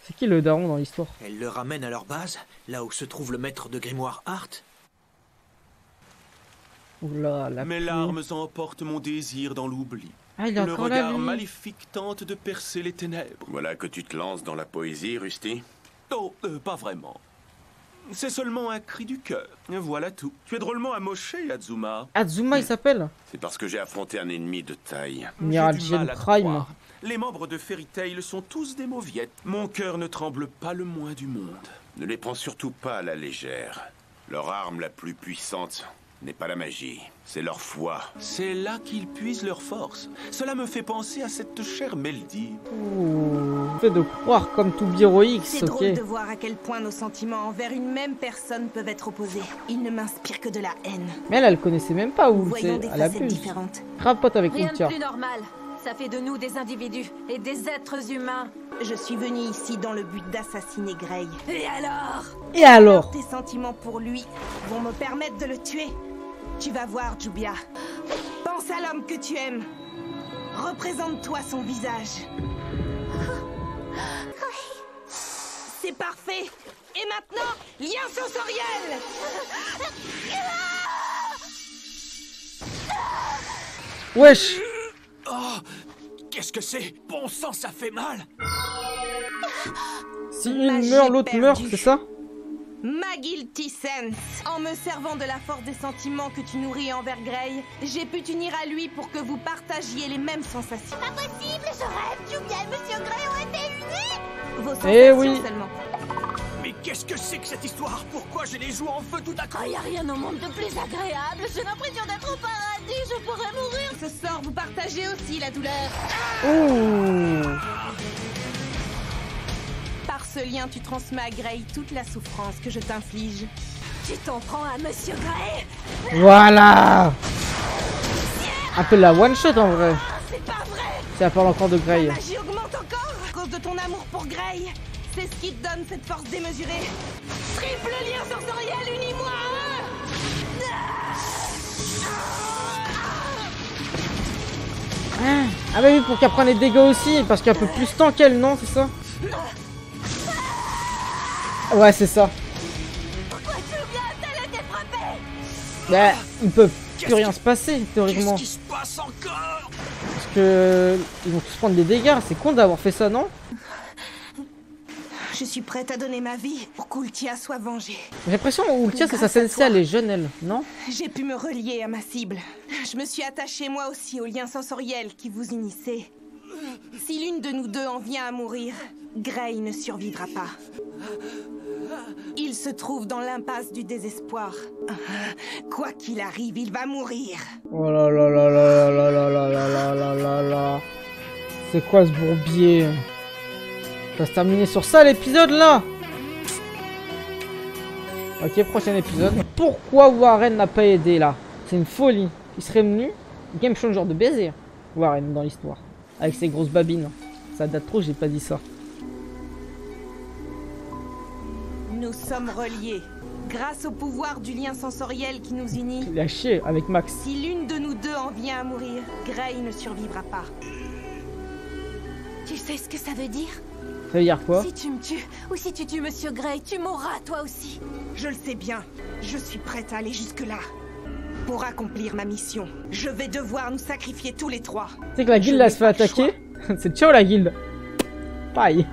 A: C'est qui le daron dans l'histoire?
J: Elle le ramène à leur base, là où se trouve le maître de Grimoire Hart.
A: Oula, la
B: Mes
A: pluie.
B: larmes emportent mon désir dans l'oubli.
A: Ah, il est
B: Le
A: encore là,
B: regard
A: lui.
B: maléfique tente de percer les ténèbres.
K: Voilà que tu te lances dans la poésie, Rusty.
B: Oh, pas vraiment. C'est seulement un cri du cœur. Voilà tout. Tu es drôlement amoché, Azuma.
A: Azuma, il s'appelle?
K: C'est parce que j'ai affronté un ennemi de taille.
A: Miral
B: J'ai du mal
A: Gen
B: à te
A: Prime.
B: croire. Les membres de Fairy Tail sont tous des mauviettes. Mon cœur ne tremble pas le moins du monde.
K: Ne les prends surtout pas à la légère. Leur arme la plus puissante n'est pas la magie, c'est leur foi.
B: C'est là qu'ils puisent leur force. Cela me fait penser à cette chère Meldy.
A: Ouh. Fait de croire comme tout Heroix,
C: C'est
A: ok.
C: drôle de voir à quel point nos sentiments envers une même personne peuvent être opposés. Ils ne m'inspirent que de la haine.
A: Mais elle connaissait même pas Houl,
C: Voyons des
A: elle
C: facettes
A: abuse.
C: différentes.
A: Grave pote avec
C: Rien
A: Houl,
C: de
A: tiens.
C: plus normal. Ça fait de nous des individus et des êtres humains. Je suis venue ici dans le but d'assassiner Grey. Et alors?
A: Et alors?
C: Tes sentiments pour lui vont me permettre de le tuer. Tu vas voir, Jubia. Pense à l'homme que tu aimes. Représente-toi son visage. C'est parfait. Et maintenant, lien sensoriel.
A: Wesh.
J: Oh, qu'est-ce que c'est? Bon sang, ça fait mal.
A: Si une meurt, l'autre meurt, c'est ça?
C: Ma guilty sense. En me servant de la force des sentiments que tu nourris envers Grey, j'ai pu t'unir à lui pour que vous partagiez les mêmes sensations.
H: Pas possible, je rêve, Jubia et Monsieur Grey ont été unis.
C: Vos sensations
A: Eh oui.
C: seulement.
J: Mais qu'est-ce que c'est que cette histoire? Pourquoi j'ai les joues en feu tout à coup?
C: Y a rien au monde de plus agréable. J'ai l'impression d'être au paradis. Je pourrais mourir. Ce soir, vous partagez aussi la douleur.
A: Ouh.
C: Par ce lien, tu transmets à Grey toute la souffrance que je t'inflige. Tu t'en prends à Monsieur Grey?
A: Voilà. Un peu la one shot en vrai.
C: C'est pas vrai.
A: Ça parle encore de Grey.
C: La magie augmente encore à cause de ton amour pour Grey. C'est ce qui te donne cette force démesurée. Triple lien sensoriel, unis-moi à eux.
A: Ah bah oui, pour qu'elle prenne les dégâts aussi, parce qu'il y a un peu plus de temps qu'elle, non, c'est ça? Ouais, c'est ça.
C: Pourquoi Jubia a-t-elle été frappée?
A: Bah, il peut plus rien se passer, théoriquement.
J: Qu'est-ce qui se passe encore?
A: Parce que ils vont tous prendre des dégâts, c'est con d'avoir fait ça, non?
C: Je suis prête à donner ma vie pour qu'Ultia soit vengée.
A: J'ai l'impression que Ultia, c'est sa sensei, elle est jeune, elle, non?
C: J'ai pu me relier à ma cible. Je me suis attachée moi aussi au lien sensoriel qui vous unissait. Si l'une de nous deux en vient à mourir, Grey ne survivra pas. Il se trouve dans l'impasse du désespoir. Quoi qu'il arrive, il va mourir.
A: Oh là là là là là là là là là là là là. C'est quoi ce bourbier? Ça va se terminer sur ça l'épisode là. Ok, prochain épisode. Pourquoi Warren n'a pas aidé là? C'est une folie. Il serait venu game changer de baiser Warren dans l'histoire. Avec ses grosses babines. Ça date trop, j'ai pas dit ça.
C: Nous sommes reliés. Grâce au pouvoir du lien sensoriel qui nous unit.
A: Il a chié avec Max.
C: Si l'une de nous deux en vient à mourir, Grey ne survivra pas. Tu sais ce que ça veut dire?
A: Ça veut dire quoi?
C: Si tu me tues, ou si tu tues Monsieur Grey, tu mourras toi aussi. Je le sais bien. Je suis prête à aller jusque-là. Pour accomplir ma mission, je vais devoir nous sacrifier tous les trois.
A: Tu sais que la guilde là se fait attaquer. C'est ciao la guilde. Pareil.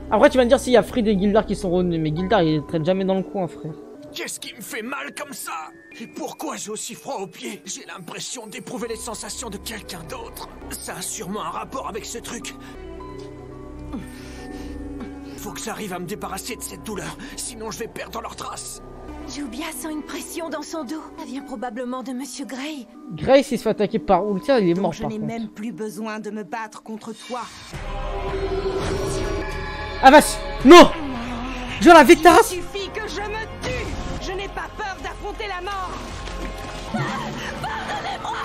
A: Après tu vas me dire s'il y a Fried et Gildar qui sont revenus. Mais Gildar il traîne jamais dans le coin frère.
J: Qu'est-ce qui me fait mal comme ça? Et pourquoi j'ai aussi froid aux pieds? J'ai l'impression d'éprouver les sensations de quelqu'un d'autre. Ça a sûrement un rapport avec ce truc. Faut que j'arrive à me débarrasser de cette douleur, sinon je vais perdre leurs traces.
C: Jubia sent une pression dans son dos. Ça vient probablement de Monsieur Grey.
A: Grey, s'il se fait attaquer par Ultia, il est mort
C: Je
A: par
C: n'ai
A: contre.
C: même plus besoin de me battre contre toi.
A: Ah vache! Non! Je la Victaras!
C: Il suffit que je me tue. Je n'ai pas peur d'affronter la mort. Pardonnez-moi.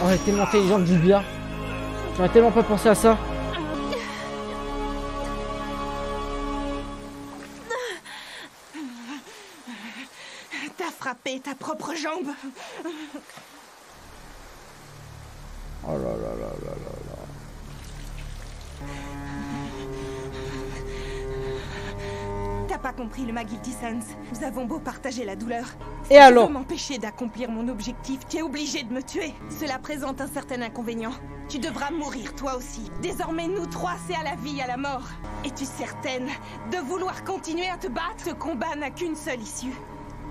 A: Oh, elle est tellement intelligente, Jubia. J'aurais tellement pas pensé à ça.
C: T'as frappé ta propre jambe.
A: Oh là là là là là là.
C: T'as pas compris le Magilty Sans. Nous avons beau partager la douleur.
A: Et alors?
C: Tu veux m'empêcher d'accomplir mon objectif, tu es obligé de me tuer. Cela présente un certain inconvénient. Tu devras mourir toi aussi. Désormais, nous trois, c'est à la vie, à la mort. Es-tu certaine de vouloir continuer à te battre? Ce combat n'a qu'une seule issue.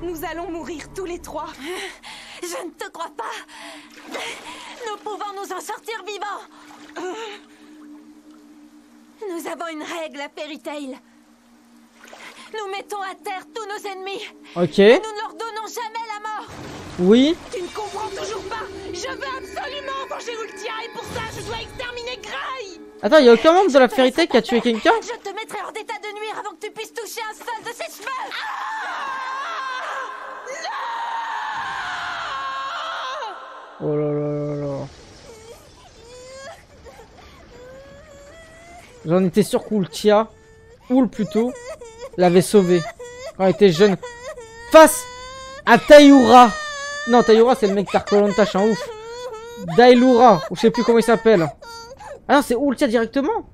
C: Nous allons mourir tous les trois.
H: Je ne te crois pas. Nous pouvons nous en sortir vivants. Nous avons une règle à Fairy Tail. Nous mettons à terre tous nos ennemis.
A: Ok.
H: Et nous ne leur donnons jamais la mort.
A: Oui.
C: Tu ne comprends toujours pas. Je veux absolument venger Ultia et pour ça, je dois exterminer Grey.
A: Attends, il y a aucun membre de la Fairy Tail qui a tué quelqu'un?
H: Je te mettrai hors d'état de nuire avant que tu puisses toucher un seul de ses cheveux.
A: Oh là là là là. J'en étais sûr qu'Ultia, Ul plutôt, l'avait sauvé quand elle était jeune. Face à Taïura. Non, Taïura c'est le mec Tarkolanta, je suis un ouf. Dailura, ou je sais plus comment il s'appelle. Ah non, c'est Ultia directement.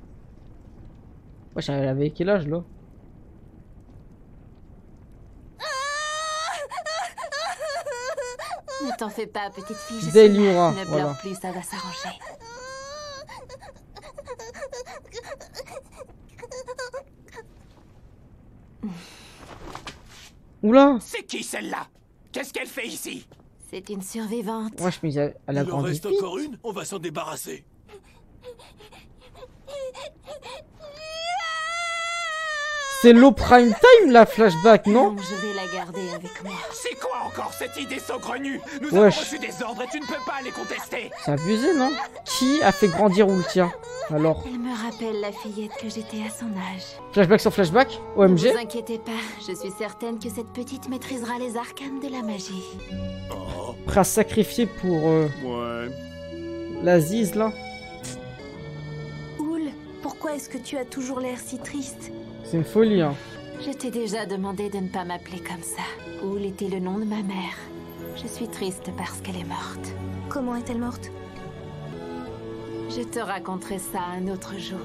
A: Wesh, elle avait quel âge là?
H: Ne t'en fais pas, petite fille. Je
A: Dailura,
H: ne pleure
A: voilà.
H: plus, ça va s'arranger.
A: Oula.
N: C'est qui celle-là? Qu'est-ce qu'elle fait ici?
H: C'est une survivante.
A: Wesh, mais elle a
B: Il en
A: grandi
B: reste
A: vite.
B: encore une? On va s'en débarrasser.
A: C'est l'eau prime time la flashback, non?
H: Je vais la garder avec moi.
N: C'est quoi encore cette idée saugrenue? Nous
A: Wesh.
N: avons reçu des ordres et tu ne peux pas les contester.
A: C'est abusé, non? Qui a fait grandir Ultia? Alors,
H: Elle me rappelle la fillette que j'étais à son âge.
A: flashback sur flashback?
H: Ne
A: OMG?
H: vous inquiétez pas, je suis certaine que cette petite maîtrisera les arcanes de la magie.
A: Prêt à sacrifier pour
B: Ouais.
A: la Ziz là?
C: Oul, pourquoi est-ce que tu as toujours l'air si triste?
A: C'est une folie, hein.
H: Je t'ai déjà demandé de ne pas m'appeler comme ça. Oul était le nom de ma mère. Je suis triste parce qu'elle est morte.
C: Comment est-elle morte?
H: Je te raconterai ça un autre jour.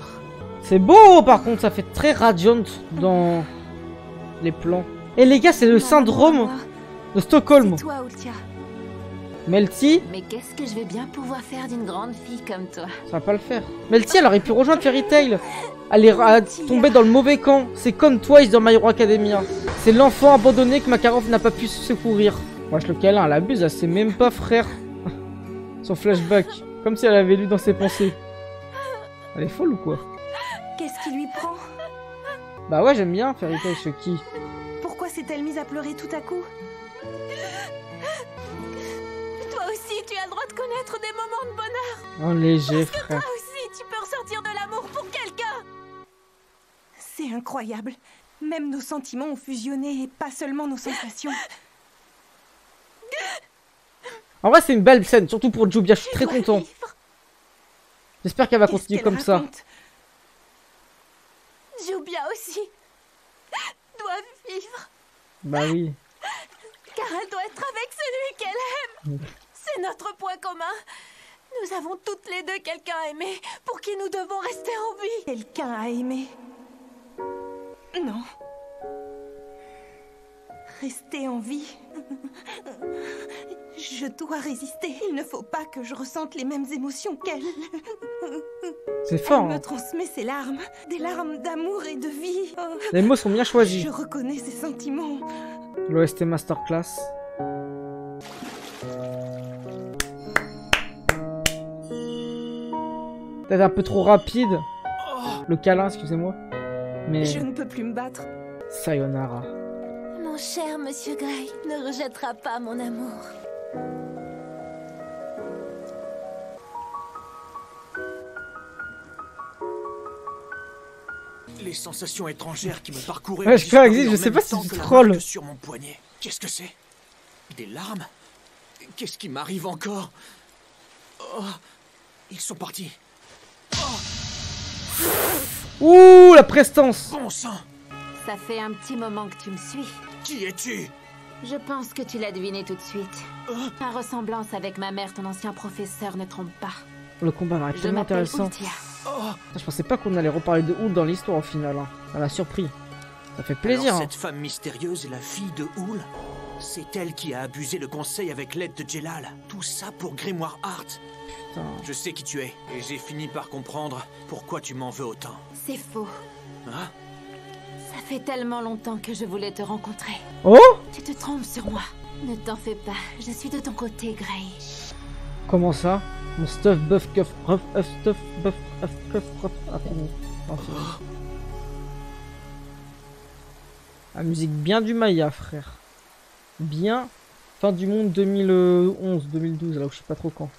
A: C'est beau par contre, ça fait très Radiant dans les plans. Et les gars, c'est le syndrome de Stockholm.
C: C'est toi, Ultia.
A: Melty,
H: Mais qu'est-ce que je vais bien pouvoir faire d'une grande fille comme toi?
A: ça va pas le faire. Melty, elle aurait pu rejoindre Fairy Tail. Elle est tombée dans le mauvais camp. C'est comme Twice dans My Hero Academia. C'est l'enfant abandonné que Makarov n'a pas pu secourir. Wesh, le câlin, elle abuse, elle sait même pas, frère. Son flashback. Comme si elle avait lu dans ses pensées. Elle est folle ou quoi?
C: Qu'est-ce qui lui prend?
A: Bah ouais, j'aime bien Fairy Tail, Chucky.
C: Pourquoi s'est-elle mise à pleurer tout à coup?
H: Toi aussi, tu as le droit de connaître des moments de bonheur.
A: En léger,
H: Parce que
A: frère.
H: toi aussi, tu peux ressentir de l'amour pour quelqu'un.
C: C'est incroyable. Même nos sentiments ont fusionné et pas seulement nos sensations.
A: En vrai, c'est une belle scène, surtout pour Jubia, je suis très content. J'espère qu'elle va continuer comme ça.
H: Jubia aussi doit vivre.
A: Bah oui.
H: Car elle doit être avec celui qu'elle aime. C'est notre point commun. Nous avons toutes les deux quelqu'un à aimer pour qui nous devons rester en vie.
C: Quelqu'un à aimer? Non. Rester en vie? Je dois résister. Il ne faut pas que je ressente les mêmes émotions qu'elle.
A: C'est fort.
C: Elle me transmet ses larmes. Des larmes d'amour et de vie. Oh.
A: Les mots sont bien choisis.
C: Je reconnais ses sentiments.
A: L'OST Masterclass. Peut-être un peu trop rapide. Le câlin, excusez-moi. Mais...
C: Je ne peux plus me battre.
A: Sayonara.
H: Mon cher Monsieur Gray ne rejettera pas mon amour.
J: Les sensations étrangères qui me parcouraient.
A: Ouais, je sais pas si tu trolls.
J: Sur mon poignet. Qu'est-ce que c'est? Des larmes? Qu'est-ce qui m'arrive encore? Oh, ils sont partis. Oh.
A: Ouh, la prestance.
J: Bon sang.
H: Ça fait un petit moment que tu me suis.
J: Qui es-tu?
H: Je pense que tu l'as deviné tout de suite. Ta ressemblance avec ma mère, ton ancien professeur, ne trompe pas.
A: Le combat va être tellement intéressant. Je pensais pas qu'on allait reparler de Houle dans l'histoire au final. Hein. Ça m'a surpris. Ça fait plaisir.
J: Alors,
A: hein.
J: cette femme mystérieuse est la fille de Houle. C'est elle qui a abusé le conseil avec l'aide de Jelal. Tout ça pour Grimoire Art.
A: Putain.
J: Je sais qui tu es. Et j'ai fini par comprendre pourquoi tu m'en veux autant.
H: C'est faux.
J: Hein?
H: Ça fait tellement longtemps que je voulais te rencontrer.
A: Oh?
H: Tu te trompes sur moi. Ne t'en fais pas. Je suis de ton côté, Gray.
A: Comment ça? Mon stuff buff cuff rough stuff buff cuff rough infini. La musique bien du Maya, frère. Bien. Fin du monde 2011-2012, là où je sais pas trop quand.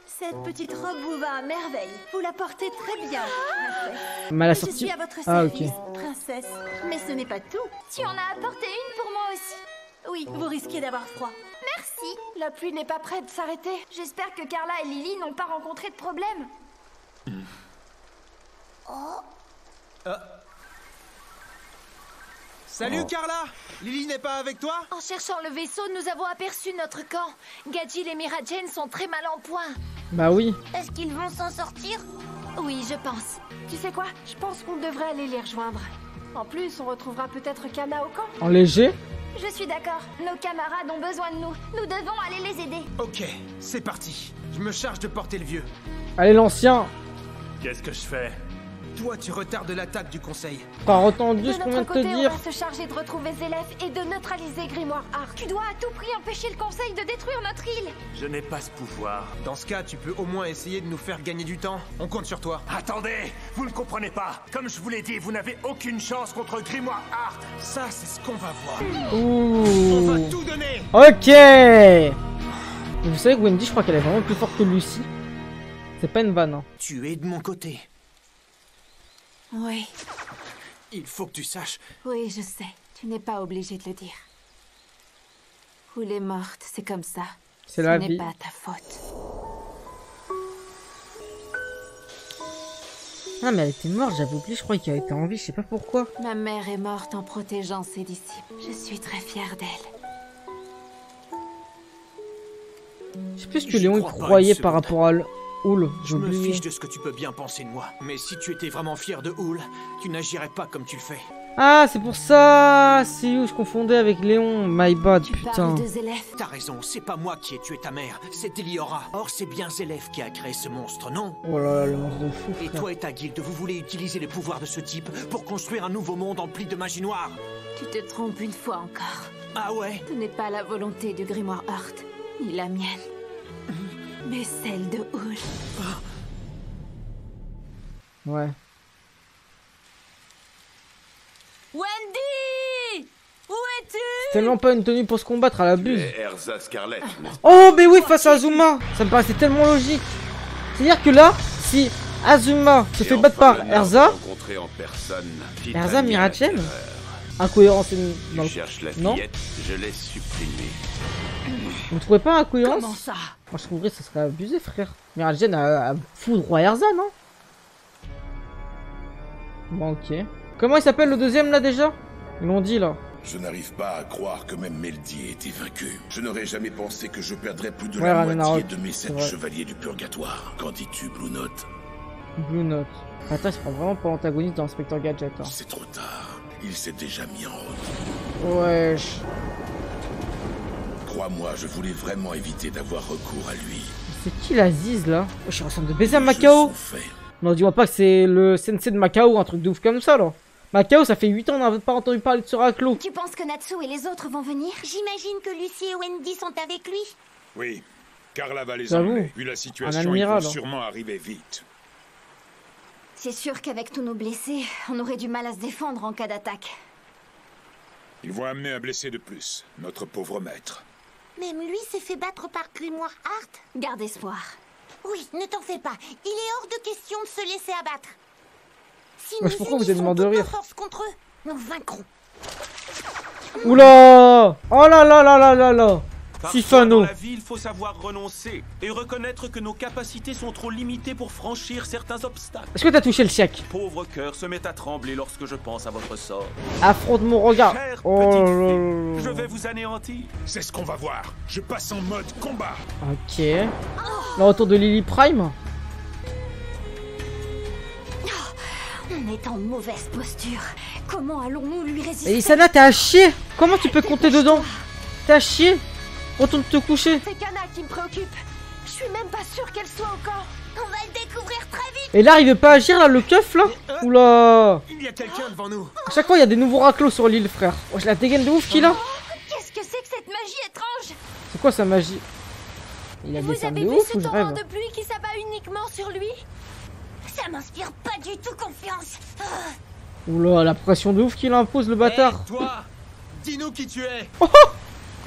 H: Cette petite robe vous va à merveille. Vous la portez très bien, princesse.
A: Mais la
H: Je
A: sortie...
H: suis à votre
A: Ah,
H: service,
A: ok.
H: princesse. Mais ce n'est pas tout. Tu en as apporté une pour moi aussi. Oui, vous risquez d'avoir froid. Merci. La pluie n'est pas prête de s'arrêter. J'espère que Carla et Lily n'ont pas rencontré de problème.
C: Oh.
G: Salut Carla! Lily n'est pas avec toi?
H: En cherchant le vaisseau, nous avons aperçu notre camp. Gadjil et Miragen sont très mal en point.
A: Bah oui.
H: Est-ce qu'ils vont s'en sortir? Oui, je pense. Tu sais quoi? Je pense qu'on devrait aller les rejoindre. En plus, on retrouvera peut-être Kana au camp.
A: En léger?
H: Je suis d'accord. Nos camarades ont besoin de nous. Nous devons aller les aider.
G: Ok, c'est parti. Je me charge de porter le vieux.
A: Allez, l'ancien.
B: Qu'est-ce que je fais?
G: Toi, tu retardes l'attaque du conseil.
A: Pas entendu
H: De
A: ce qu'on vient
H: notre
A: de te
H: côté,
A: dire.
H: on va se charger de retrouver Zélef et de neutraliser Grimoire Art. Tu dois à tout prix empêcher le conseil de détruire notre île.
B: Je n'ai pas ce pouvoir.
G: Dans ce cas, tu peux au moins essayer de nous faire gagner du temps. On compte sur toi.
N: Attendez, vous ne comprenez pas. Comme je vous l'ai dit, vous n'avez aucune chance contre Grimoire Art.
G: Ça, c'est ce qu'on va voir.
A: Ouh.
G: On va tout donner.
A: Ok. Et vous savez que Wendy, je crois qu'elle est vraiment plus forte que Lucy. C'est pas une vanne. Hein.
J: Tu es de mon côté.
H: Oui.
J: Il faut que tu saches.
H: Oui, je sais. Tu n'es pas obligé de le dire. Houle est morte, c'est comme ça.
A: C'est la
H: Ce
A: vie.
H: n'est pas ta faute.
A: Ah mais elle était morte, j'avais oublié, je crois qu'elle était en vie, je sais pas pourquoi.
H: Ma mère est morte en protégeant ses disciples. Je suis très fière d'elle.
A: Je sais plus ce que Léon il croyait par rapport à Houle, j'ai
J: Je me
A: oublié.
J: fiche de ce que tu peux bien penser de moi. Mais si tu étais vraiment fier de Houle, tu n'agirais pas comme tu le fais.
A: Ah c'est pour ça. C'est où je confondais avec Léon, my bad, putain.
J: T'as raison, c'est pas moi qui ai tué ta mère, c'est Eliora. Or c'est bien Zélef qui a créé ce monstre, non?
A: Oh là là, le monstre de fou,
J: Et
A: frère.
J: toi et ta guilde, vous voulez utiliser les pouvoirs de ce type pour construire un nouveau monde empli de magie noire?
H: Tu te trompes une fois encore.
J: Ah ouais?
H: Ce n'est pas la volonté du Grimoire Art, ni la mienne, mais celle de Houle.
A: Ouais.
O: Wendy! Où es-tu?
A: C'est tellement pas une tenue pour se combattre, à la buse.
K: Erza Scarlet, n'est-ce pas?
A: Oh mais oui, face à Azuma. Ça me paraissait tellement logique. C'est-à-dire que là, si Azuma se fait battre par Erza,
K: Rencontré en personne,
A: Erza Miragen, incohérence dans le...
K: cherche la
A: Non,
K: fillette, je l'ai supprimée.
A: vous ne trouvez pas incohérence?
O: Comment ça?
A: Moi je trouverais que ça serait abusé, frère. Miragen a foudroie Erza, non? Bon, ok. Comment il s'appelle le deuxième là déjà? Ils l'ont dit là.
K: Je n'arrive pas à croire que même Meldy ait été vaincue. Je n'aurais jamais pensé que je perdrais plus de
A: Ouais,
K: la
A: Ragnarok,
K: moitié de mes 7
A: c'est vrai.
K: chevaliers du purgatoire. Qu'en dis-tu, Blue Note?
A: Blue Note. Attends, il se prend vraiment pour l'antagoniste dans Inspecteur Gadget. Hein.
K: C'est trop tard. Il s'est déjà mis en route.
A: Wesh.
K: Crois-moi, je voulais vraiment éviter d'avoir recours à lui.
A: C'est qui la Ziz là? Oh, je suis en train de baiser à Macao. Non, dis-moi pas que c'est le sensei de Macao, un truc de ouf comme ça là. Macao, ça fait 8 ans, on n'a pas entendu parler de ce raclo.
H: Tu penses que Natsu et les autres vont venir?
P: J'imagine que Lucie et Wendy sont avec lui.
M: Oui, Carla va les
A: J'avoue,
M: emmener. Vu la situation, ils
A: admiral,
M: vont
A: hein.
M: sûrement arriver vite.
H: C'est sûr qu'avec tous nos blessés, on aurait du mal à se défendre en cas d'attaque.
M: Ils vont amener un blessé de plus, notre pauvre maître.
P: Même lui s'est fait battre par Grimoire Hart.
H: Garde espoir.
P: Oui, ne t'en fais pas. Il est hors de question de se laisser abattre. Si
A: Wesh,
P: nous
A: pourquoi vous êtes
P: unissons
A: mort de
P: toutes nos
A: rire?
P: forces contre eux, nous vaincrons.
A: Oula! Oh là là là là là là!
B: Parfois,
A: Sifano!
B: dans la vie, il faut savoir renoncer et reconnaître que nos capacités sont trop limitées pour franchir certains obstacles.
A: Est-ce que t'as touché le siècle?
B: Pauvre cœur se met à trembler lorsque je pense à votre sort.
A: Affronte mon regard!
B: Chère
A: Oh
B: petite
A: là
B: fée,
A: là
B: je
A: là.
B: vais vous anéantir.
M: C'est ce qu'on va voir. Je passe en mode combat.
A: Ok. Le retour de Lily Prime?
H: On est en mauvaise posture. Comment allons-nous lui résister?
A: Et Isana, t'es à chier! Comment tu peux compter dedans? T'es à chier? Retourne te coucher!
C: C'est Kana qui me préoccupe. Je suis même pas sûre qu'elle soit au camp.
P: On va le découvrir très vite.
A: Et là, il veut pas agir là, le keuf là? Oula!
G: Il y a quelqu'un devant nous.
A: À chaque fois, il y a des nouveaux raclos sur l'île, frère. Oh, j'ai la dégaine de ouf qu'il a!
H: Qu'est-ce que c'est que cette magie étrange?
A: C'est quoi sa magie? Il a des
H: Vous
A: femmes
H: avez
A: de
H: vu
A: ouf
H: ce
A: ou je
H: torrent
A: rêve?
H: de pluie qui s'abat uniquement sur lui?
P: Ça m'inspire pas du tout confiance.
A: Oula, la pression de ouf qu'il impose, le bâtard!
G: Toi, dis-nous qui tu es.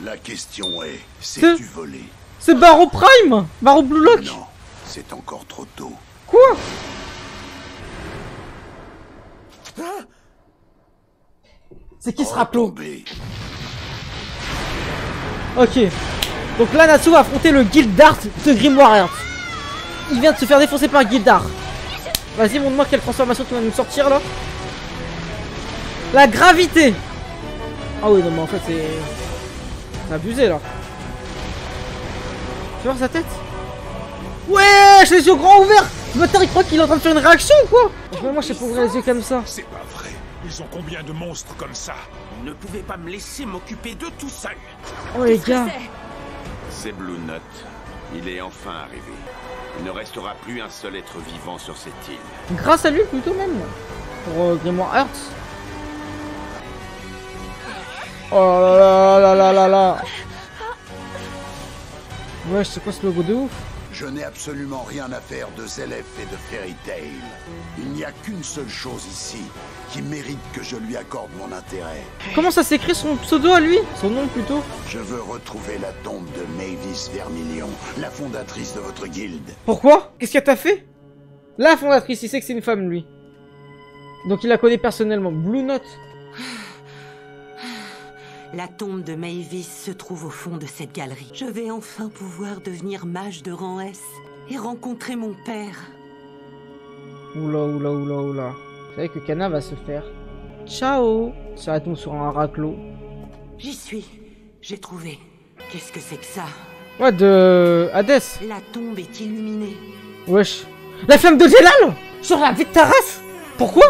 K: La question est,
A: C'est-
K: sais-tu voler?
A: C'est Barreau Prime! Barreau Blue Lock!
K: Non, c'est encore trop tôt.
A: Quoi? C'est qui ce raclo?
K: Tombé.
A: Ok. Donc là, Natsu va affronter le Guildart de Grimoire Heart. Il vient de se faire défoncer par Guildart. Vas-y, montre-moi quelle transformation tu vas nous sortir là. La gravité. Ah oui, non mais en fait c'est abusé là. Tu vois sa tête? Wesh, les yeux grands ouverts. Le bâtard il croit qu'il est en train de faire une réaction ou quoi? Moi je sais pas ouvrir les yeux comme ça.
M: C'est pas vrai. Ils ont combien de monstres comme ça?
B: Vous ne pouvez pas me laisser m'occuper d'eux tout seul.
A: Oh les gars.
Q: C'est Blue Note. Il est enfin arrivé. Il ne restera plus un seul être vivant sur cette île.
A: Grâce à lui plutôt même. Pour Grimoire Heart. Oh là là là là là. Ouais, c'est quoi ce logo de ouf?
K: Je n'ai absolument rien à faire de Zélef et de Fairy Tail. Il n'y a qu'une seule chose ici qui mérite que je lui accorde mon intérêt.
A: Comment ça s'écrit son pseudo à lui? Son nom plutôt?
K: Je veux retrouver la tombe de Mavis Vermilion, la fondatrice de votre guilde.
A: Pourquoi? Qu'est-ce qu'elle t'a fait? La fondatrice, il sait que c'est une femme lui. Donc il la connaît personnellement. Blue Note.
I: La tombe de Mavis se trouve au fond de cette galerie. Je vais enfin pouvoir devenir mage de rang S et rencontrer mon père.
A: Oula oula oula oula. Vous savez que Kana va se faire. Ciao. Ça retombe sur un raclo.
I: J'y suis. J'ai trouvé. Qu'est-ce que c'est que ça?
A: Ouais, de Hades.
I: La tombe est illuminée.
A: Wesh. La flamme de Jelal sur la vie de ta race. Pourquoi?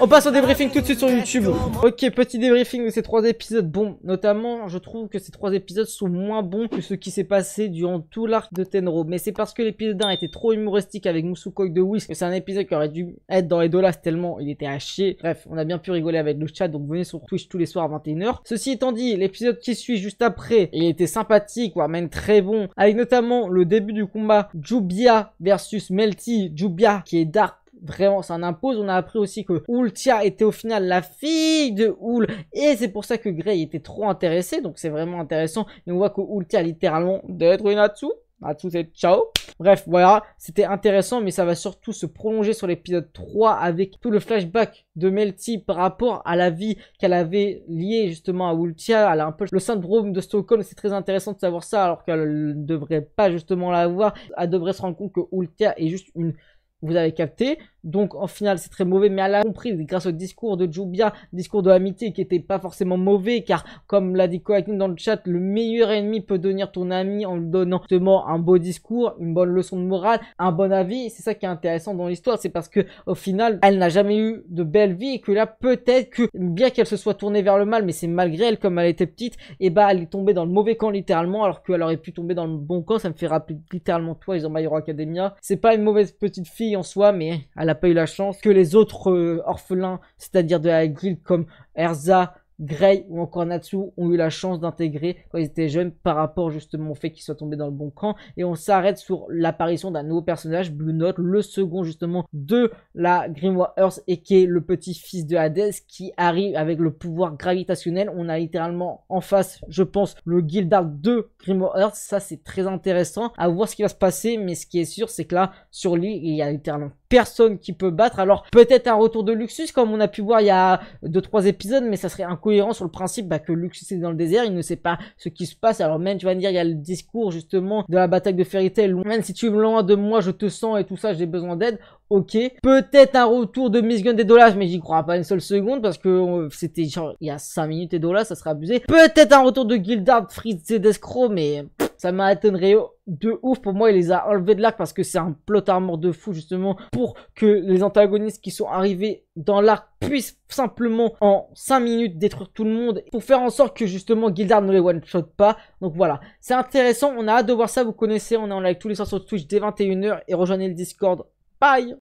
A: On passe au débriefing tout de suite sur YouTube. Ok, petit débriefing de ces 3 épisodes. Bon, notamment, je trouve que ces 3 épisodes sont moins bons que ce qui s'est passé durant tout l'arc de Tenro. Mais c'est parce que l'épisode 1 était trop humoristique avec Musukoi de Whis que c'est un épisode qui aurait dû être dans les dollars tellement il était à chier. Bref, on a bien pu rigoler avec le chat, donc venez sur Twitch tous les soirs à 21h. Ceci étant dit, l'épisode qui suit juste après, il était sympathique, voire même très bon, avec notamment le début du combat Jubia versus Melty. Jubia qui est dark. Vraiment, ça en impose. On a appris aussi que Ultia était au final la fille de Ul. Et c'est pour ça que Grey était trop intéressé. Donc c'est vraiment intéressant. Et on voit que Ultia littéralement détruit Natsu. Natsu c'est ciao. Bref, voilà. C'était intéressant. Mais ça va surtout se prolonger sur l'épisode 3 avec tout le flashback de Melty par rapport à la vie qu'elle avait liée justement à Ultia. Elle a un peu le syndrome de Stockholm. C'est très intéressant de savoir ça alors qu'elle ne devrait pas justement l'avoir. Elle devrait se rendre compte que Ultia est juste une... Vous avez capté, donc en final c'est très mauvais, mais elle a compris grâce au discours de Jubia, discours de amitié qui était pas forcément mauvais, car comme l'a dit Koakin dans le chat, le meilleur ennemi peut devenir ton ami en lui donnant justement un beau discours, une bonne leçon de morale, un bon avis. C'est ça qui est intéressant dans l'histoire, c'est parce que au final elle n'a jamais eu de belle vie, et que là peut-être que bien qu'elle se soit tournée vers le mal, mais c'est malgré elle, comme elle était petite, et bah elle est tombée dans le mauvais camp littéralement, alors qu'elle aurait pu tomber dans le bon camp. Ça me fait rappeler littéralement toi dans My Hero Academia. C'est pas une mauvaise petite fille en soi, mais elle a pas eu la chance que les autres orphelins, c'est-à-dire de la guilde comme Erza, Grey ou encore Natsu, ont eu la chance d'intégrer quand ils étaient jeunes, par rapport justement au fait qu'ils soient tombés dans le bon camp. Et on s'arrête sur l'apparition d'un nouveau personnage, Blue Note, le second justement de la Grimoire Earth, et qui est le petit-fils de Hades, qui arrive avec le pouvoir gravitationnel. On a littéralement en face, je pense, le Guildard de Grimoire Earth. Ça c'est très intéressant à voir ce qui va se passer, mais ce qui est sûr c'est que là sur l'île il y a littéralement personne qui peut battre. Alors peut-être un retour de Luxus comme on a pu voir il y a 2-3 épisodes, mais ça serait incohérent sur le principe que Luxus est dans le désert, il ne sait pas ce qui se passe. Alors même tu vas me dire, il y a le discours justement de la bataille de Fairy Tail, même si tu es loin de moi je te sens et tout ça, j'ai besoin d'aide. Ok, peut-être un retour de Miss Gun et Dolas, mais j'y crois pas une seule seconde, parce que c'était genre il y a 5 minutes et Dolas, ça serait abusé. Peut-être un retour de Guildard, Fritz et Deskro, mais ça m'étonnerait de ouf. Pour moi il les a enlevés de l'arc, parce que c'est un plot armor de fou justement pour que les antagonistes qui sont arrivés dans l'arc puissent simplement en 5 minutes détruire tout le monde, pour faire en sorte que justement Guildard ne les one shot pas. Donc voilà, c'est intéressant, on a hâte de voir ça. Vous connaissez, on est en live tous les soirs sur Twitch dès 21 h, et rejoignez le Discord. Bye.